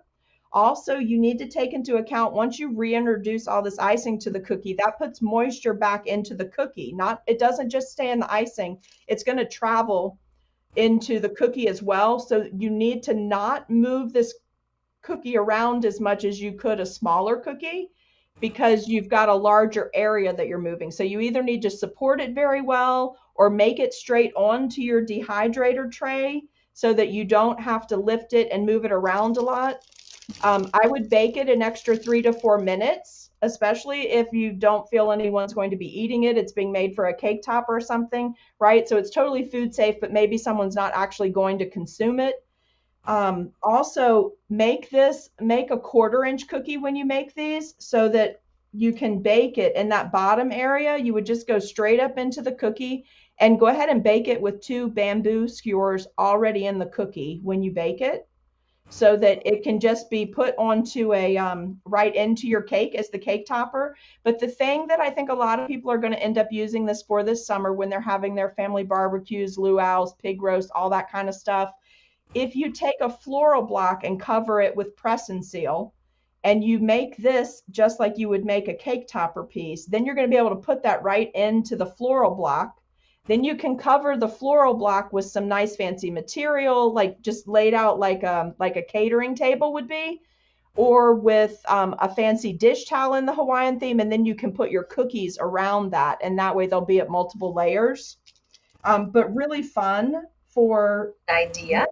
Also, you need to take into account once you reintroduce all this icing to the cookie, that puts moisture back into the cookie. It doesn't just stay in the icing, it's going to travel into the cookie as well. So you need to not move this cookie around as much as you could a smaller cookie because you've got a larger area that you're moving. So you either need to support it very well or make it straight onto your dehydrator tray so that you don't have to lift it and move it around a lot. I would bake it an extra 3 to 4 minutes, especially if you don't feel anyone's going to be eating it. It's being made for a cake topper or something, right? So it's totally food safe, but maybe someone's not actually going to consume it. Also, make a 1/4 inch cookie when you make these so that you can bake it in that bottom area. You would just go straight up into the cookie and go ahead and bake it with 2 bamboo skewers already in the cookie when you bake it, so that it can just be put onto a right into your cake as the cake topper. But the thing that I think a lot of people are going to end up using this for this summer when they're having their family barbecues, luau's, pig roast, all that kind of stuff, if you take a floral block and cover it with press and seal, and you make this just like you would make a cake topper piece, then you're going to be able to put that right into the floral block. Then you can cover the floral block with some nice fancy material, like just laid out like a catering table would be, or with a fancy dish towel in the Hawaiian theme, and then you can put your cookies around that, and that way they'll be at multiple layers. But really fun for Idea.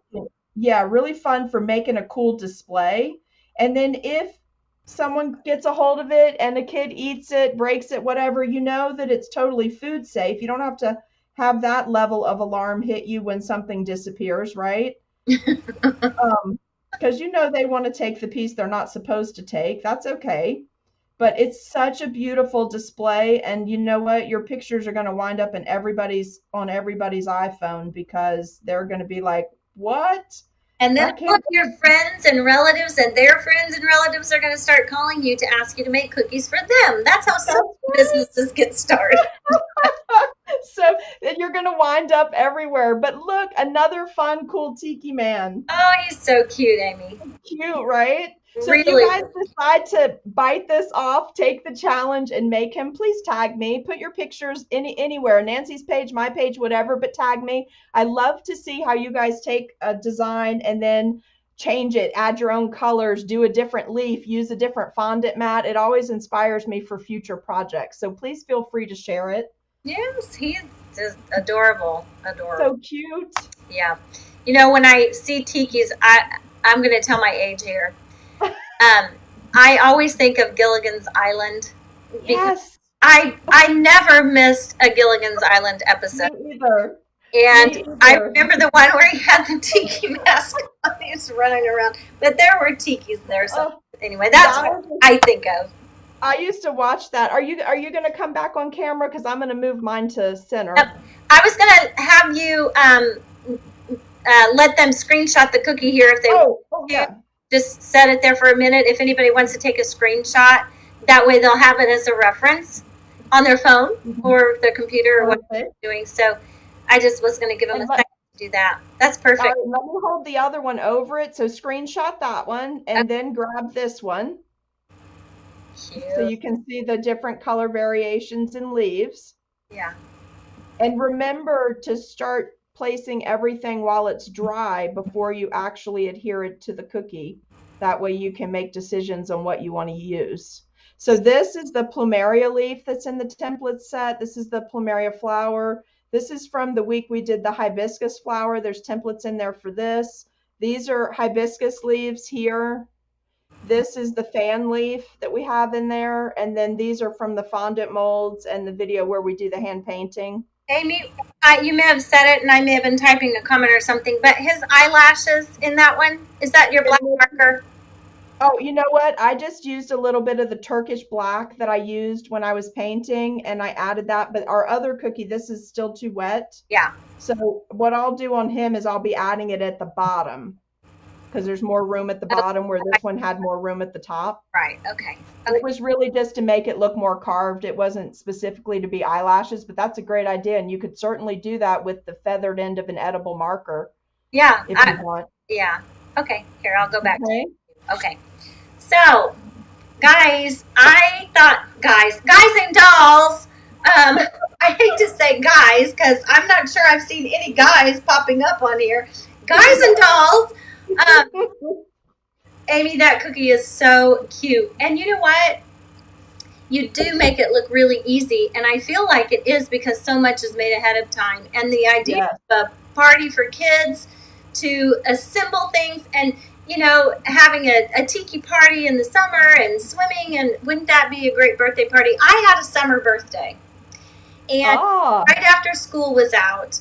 yeah, really fun for making a cool display. And then if someone gets a hold of it and a kid eats it, breaks it, whatever, you know that it's totally food safe. You don't have to have that level of alarm hit you when something disappears, right? Because you know they want to take the piece they're not supposed to take. That's okay. But it's such a beautiful display, and you know what? Your pictures are going to wind up in everybody's iPhone because they're going to be like, "What? And then That all can't of your friends and relatives and their friends and relatives are going to start calling you to ask you to make cookies for them. That's how some businesses get started. So you're going to wind up everywhere. But look, another fun, cool tiki man. Oh, he's so cute, Amy. Cute, right? So if you Really. guys decide to bite this off, take the challenge and make him, please tag me. Put your pictures anywhere, Nancy's page, my page, whatever, but tag me. I love to see how you guys take a design and then change it, add your own colors, do a different leaf, use a different fondant mat. It always inspires me for future projects. So please feel free to share it. Yes, he's just adorable. Adorable. So cute. Yeah. You know, when I see tikis, I'm going to tell my age here. I always think of Gilligan's Island because Yes. I never missed a Gilligan's Island episode. Me either. And I remember the one where he had the tiki mask on. He was running around. But there were tikis there. So anyway, that's what I think of. I used to watch that. Are you going to come back on camera? Because I'm going to move mine to center. I was going to have you let them screenshot the cookie here if they want to. Yeah. Just set it there for a minute. If anybody wants to take a screenshot, that way they'll have it as a reference on their phone or their computer or what they're doing. So I just was going to give them a second to do that. That's perfect. Right, let me hold the other one over it. So screenshot that one and then grab this one. Cute. So you can see the different color variations in leaves. Yeah. And remember to start placing everything while it's dry before you actually adhere it to the cookie. That way you can make decisions on what you want to use. So this is the plumeria leaf that's in the template set. This is the plumeria flower. This is from the week we did the hibiscus flower. There's templates in there for this. These are hibiscus leaves here. This is the fan leaf that we have in there. And then these are from the fondant molds and the video where we do the hand painting. Amy, you may have said it and I may have been typing a comment or something, but his eyelashes in that one, is that your black marker? Oh, you know what? I just used a little bit of the Turkish black that I used when I was painting, and I added that. But our other cookie, this is still too wet. Yeah. So what I'll do on him is I'll be adding it at the bottom because there's more room at the bottom where this one had more room at the top. Right. Okay. It was really just to make it look more carved. It wasn't specifically to be eyelashes, but that's a great idea. And you could certainly do that with the feathered end of an edible marker. Yeah. If you want. Yeah. Okay. Here, I'll go back to you. Okay. So, guys, I thought, guys and dolls, I hate to say guys because I'm not sure I've seen any guys popping up on here. Guys and dolls. Amy, that cookie is so cute. And you know what? you do make it look really easy, and I feel like it is because so much is made ahead of time. And the idea Yes. of a party for kids to assemble things, and having a tiki party in the summer and swimming, and wouldn't that be a great birthday party? I had a summer birthday, and Ah, right after school was out,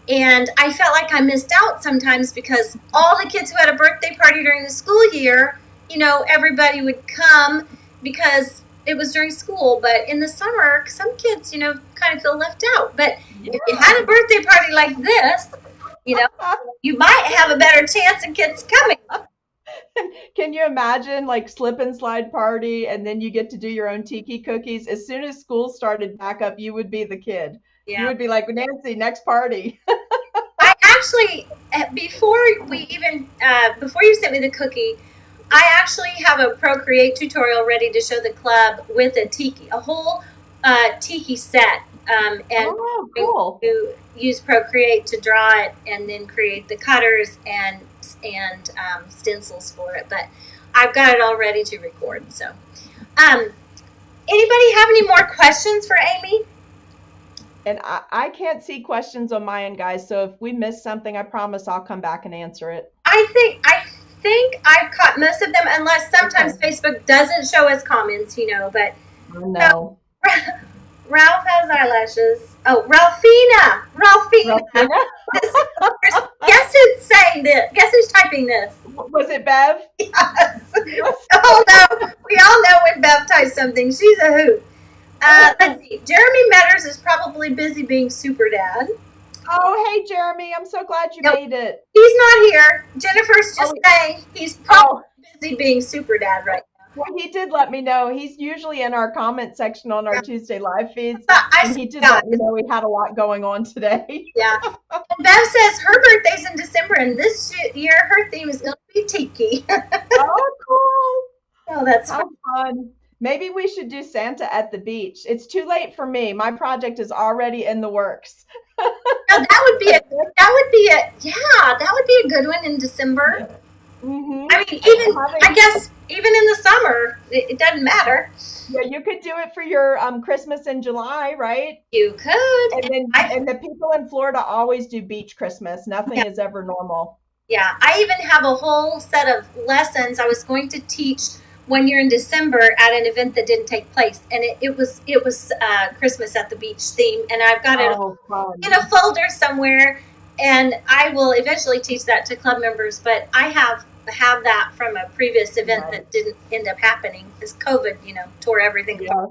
and I felt like I missed out sometimes because all the kids who had a birthday party during the school year, everybody would come because it was during school. But in the summer, some kids, kind of feel left out. But if you had a birthday party like this, you might have a better chance of kids coming. can you imagine like slip and slide party and then you get to do your own tiki cookies? As soon as school started back up, you would be the kid. You Yeah. would be like, Nancy, next party. I actually, before you sent me the cookie, I actually have a Procreate tutorial ready to show the club with a whole tiki set, and Oh, I'm going cool. to use Procreate to draw it and then create the cutters and stencils for it. But I've got it all ready to record. So, anybody have any more questions for Amy? And I can't see questions on my end, guys. So if we miss something, I promise I'll come back and answer it. I think I've caught most of them, unless sometimes Okay. Facebook doesn't show us comments, But Oh, no. Ralph has eyelashes. Oh, Ralphina. Ralphina? Guess who's saying this? Guess who's typing this? Was it Bev? Yes. Yes. Oh no, we all know when Bev types something. She's a hoot. Let's see. Jeremy Metters is probably busy being super dad. Oh, hey, Jeremy. I'm so glad you Nope. made it. He's not here. Jennifer's just saying he's probably busy being super dad right now. Well, he did let me know. He's usually in our comment section on our Tuesday live feeds. And he did let me know he had a lot going on today. Yeah. And Bev says her birthday's in December, and this year her theme is going to be tiki. Oh, cool. Oh, that's How fun. Maybe we should do Santa at the beach. It's too late for me. My project is already in the works. Now, that would be a good one in December. Mm-hmm. I mean, I guess even in the summer, it doesn't matter. Yeah, you could do it for your Christmas in July, right? You could. And the people in Florida always do beach Christmas. Nothing is ever normal. Yeah, I even have a whole set of lessons I was going to teach one year in December at an event that didn't take place, and it was Christmas at the beach theme, and I've got it in a folder somewhere, and I will eventually teach that to club members. But I have that from a previous event that didn't end up happening because COVID, tore everything apart.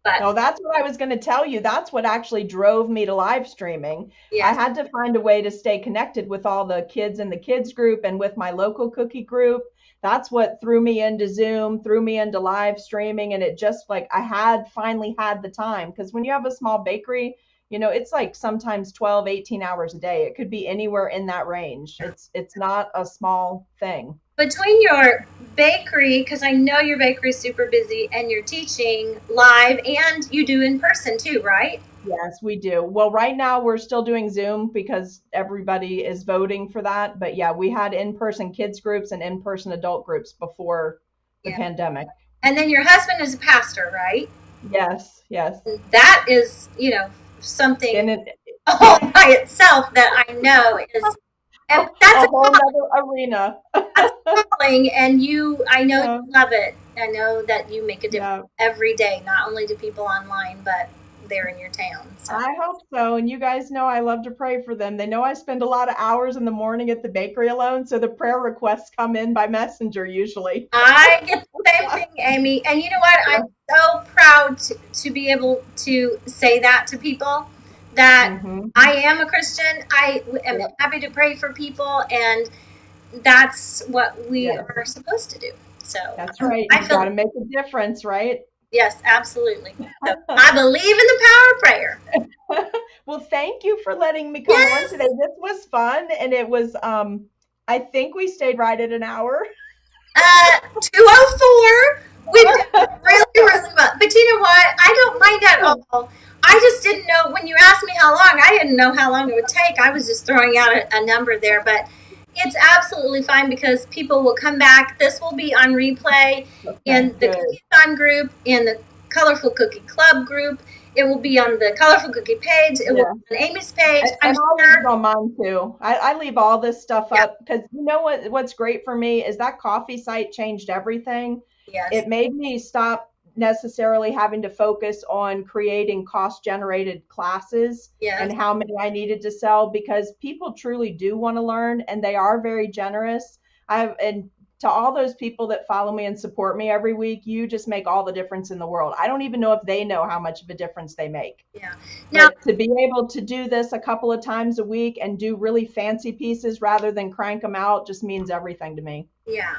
But no, that's what I was going to tell you. That's what actually drove me to live streaming. Yes. I had to find a way to stay connected with all the kids in the kids group and with my local cookie group. That's what threw me into Zoom, threw me into live streaming. And it just like I finally had the time, because when you have a small bakery, it's like sometimes 12, 18 hours a day. It could be anywhere in that range. It's not a small thing. Between your bakery, because I know your bakery is super busy, and you're teaching live, and you do in person too, right? Yes, we do. Well, right now we're still doing Zoom because everybody is voting for that. But yeah, we had in-person kids groups and in-person adult groups before the pandemic. And then your husband is a pastor, right? Yes. That is, something all by itself that I know is, and that's a whole other arena. That's calling, and I know you love it. I know that you make a difference every day, not only to people online, but there in your town. So. I hope so. And you guys know I love to pray for them. They know I spend a lot of hours in the morning at the bakery alone, so the prayer requests come in by messenger usually. I get the same thing, Amy. And you know what? I'm so proud to be able to say that to people, that I am a Christian. I am happy to pray for people, and that's what we are supposed to do. So that's right. You got to make a difference, right? Yes, absolutely. So I believe in the power of prayer. Well, thank you for letting me come on today. This was fun, and it was, I think we stayed right at an hour. 2:04. We did really, really well. But you know what? I don't mind at all. I just didn't know, when you asked me how long, I didn't know how long it would take. I was just throwing out a number there, but it's absolutely fine because people will come back. This will be on replay in the Cookie-A-Thon group, in the Colorful Cookie Club group. It will be on the Colorful Cookie page. It will Yeah. be on Amy's page. I'm And I'll leave sure. on mine too. I leave all this stuff Yeah. up because you know what's great for me is that coffee site changed everything. Yes. It made me stop necessarily having to focus on creating cost generated classes Yes. and how many I needed to sell because people truly do want to learn and they are very generous. And to all those people that follow me and support me every week, you just make all the difference in the world. I don't even know if they know how much of a difference they make. Yeah. Now, But to be able to do this a couple of times a week and do really fancy pieces rather than crank them out just means everything to me. yeah.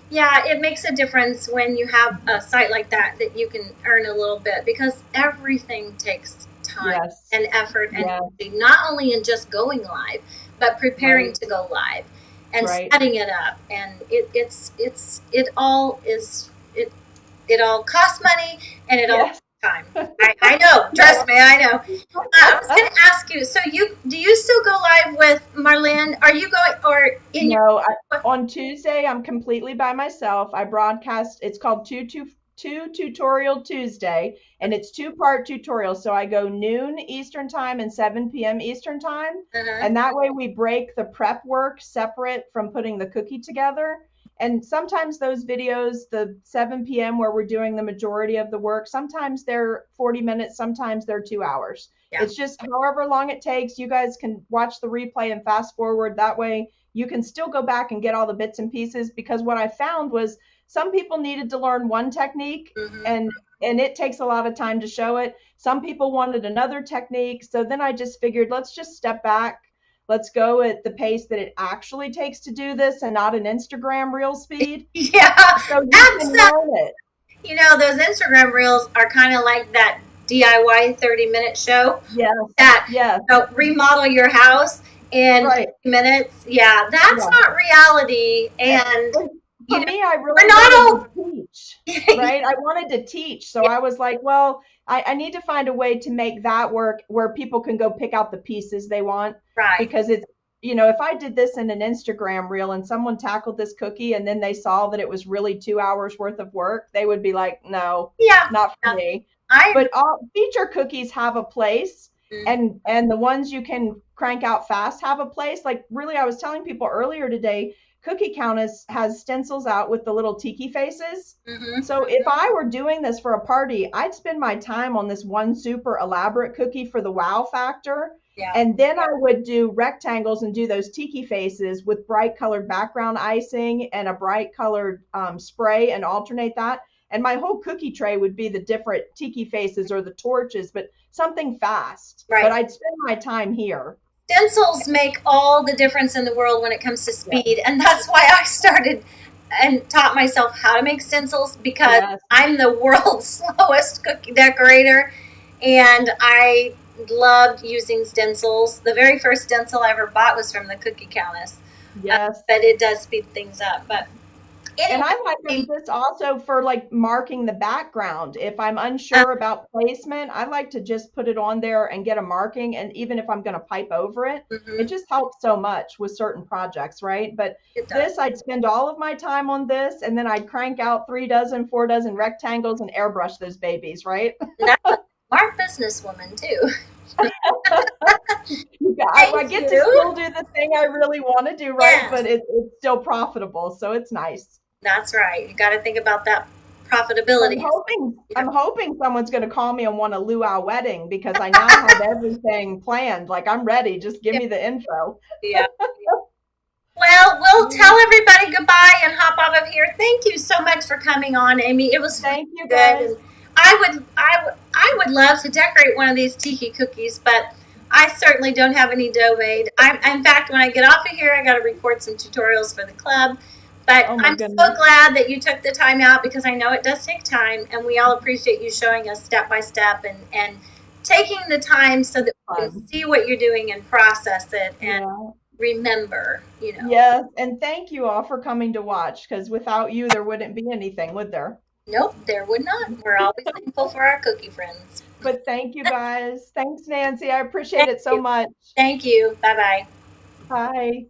Yeah, it makes a difference when you have a site like that you can earn a little bit because everything takes time Yes. and effort and Yes. energy, not only in just going live, but preparing Right. to go live and Right. setting it up. And it all is it all costs money and it all Yes. takes time. I know, Yes. trust me, I know. I was going to ask you, so do you still go live with Marlene? Are you going or in your No, on Tuesday, I'm completely by myself. I broadcast, it's called two Tutorial Tuesday, and it's two-part tutorial. So I go noon Eastern time and 7 p.m. Eastern time. uh-huh. And that way we break the prep work separate from putting the cookie together. And sometimes those videos, the 7 p.m. where we're doing the majority of the work, sometimes they're 40 minutes, sometimes they're 2 hours. Yeah. It's just however long it takes. You guys can watch the replay and fast forward. That way you can still go back and get all the bits and pieces because what I found was some people needed to learn one technique Mm-hmm. and it takes a lot of time to show it. Some people wanted another technique. So then I just figured let's just step back. Let's go at the pace that it actually takes to do this and not an Instagram reel speed. Yeah, So you that's can learn it. those Instagram reels are kind of like that DIY 30-minute show Yes. that Yes. remodel your house in Right. 30 minutes. Yeah, that's Yeah. not reality. And And for me, I we're really not wanted all to teach, right? I wanted to teach. So I was like, well, I need to find a way to make that work where people can go pick out the pieces they want. right. Because it's, if I did this in an Instagram reel and someone tackled this cookie and then they saw that it was really 2 hours worth of work, they would be like, no, Yeah, not for yeah, me. I agree. But all feature cookies have a place Mhm. and the ones you can crank out fast have a place. Like really, I was telling people earlier today, Cookie Countess has stencils out with the little tiki faces. Mhm. So if I were doing this for a party, I'd spend my time on this one super elaborate cookie for the wow factor. Yeah, And then I would do rectangles and do those tiki faces with bright colored background icing and a bright colored spray and alternate that. And my whole cookie tray would be the different tiki faces or the torches, but something fast. But right. I'd spend my time here. Stencils make all the difference in the world when it comes to Yeah. speed, and that's why I started and taught myself how to make stencils because Yes. I'm the world's slowest cookie decorator, and I loved using stencils. The very first stencil I ever bought was from the Cookie Countess, Yes. but it does speed things up. But And I anyway, like this also for like marking the background. If I'm unsure about placement, I like to just put it on there and get a marking. And even if I'm going to pipe over it, it mhm, just helps so much with certain projects, right? But it does. this, I'd spend all of my time on this and then I'd crank out 3 dozen, 4 dozen rectangles and airbrush those babies, right? And that's a smart businesswoman too. I Thank get to you. still do the thing I really want to do, right? But Yes, it's still profitable. So it's nice. that's right. You got to think about that I'm profitability. hoping You know, I'm hoping someone's going to call me and want a luau wedding because I now have everything planned. Like I'm ready. Just give yeah, me the info. yeah. Well, we'll tell everybody goodbye and hop off of here. Thank you so much for coming on, Amy. It was really Thank you good, guys. and I would love to decorate one of these tiki cookies, but I certainly don't have any dough made. In fact, when I get off of here, I got to record some tutorials for the club. But Oh my I'm so goodness. glad that you took the time out because I know it does take time, and we all appreciate you showing us step by step and taking the time so that we can Fun. see what you're doing and process it and Yeah. remember. Yes. And thank you all for coming to watch because without you, there wouldn't be anything, would there? Nope, there would not. We're always thankful for our cookie friends. But thank you guys. Thanks, Nancy. I appreciate Thank it so you. much. Thank you. Bye bye. Bye.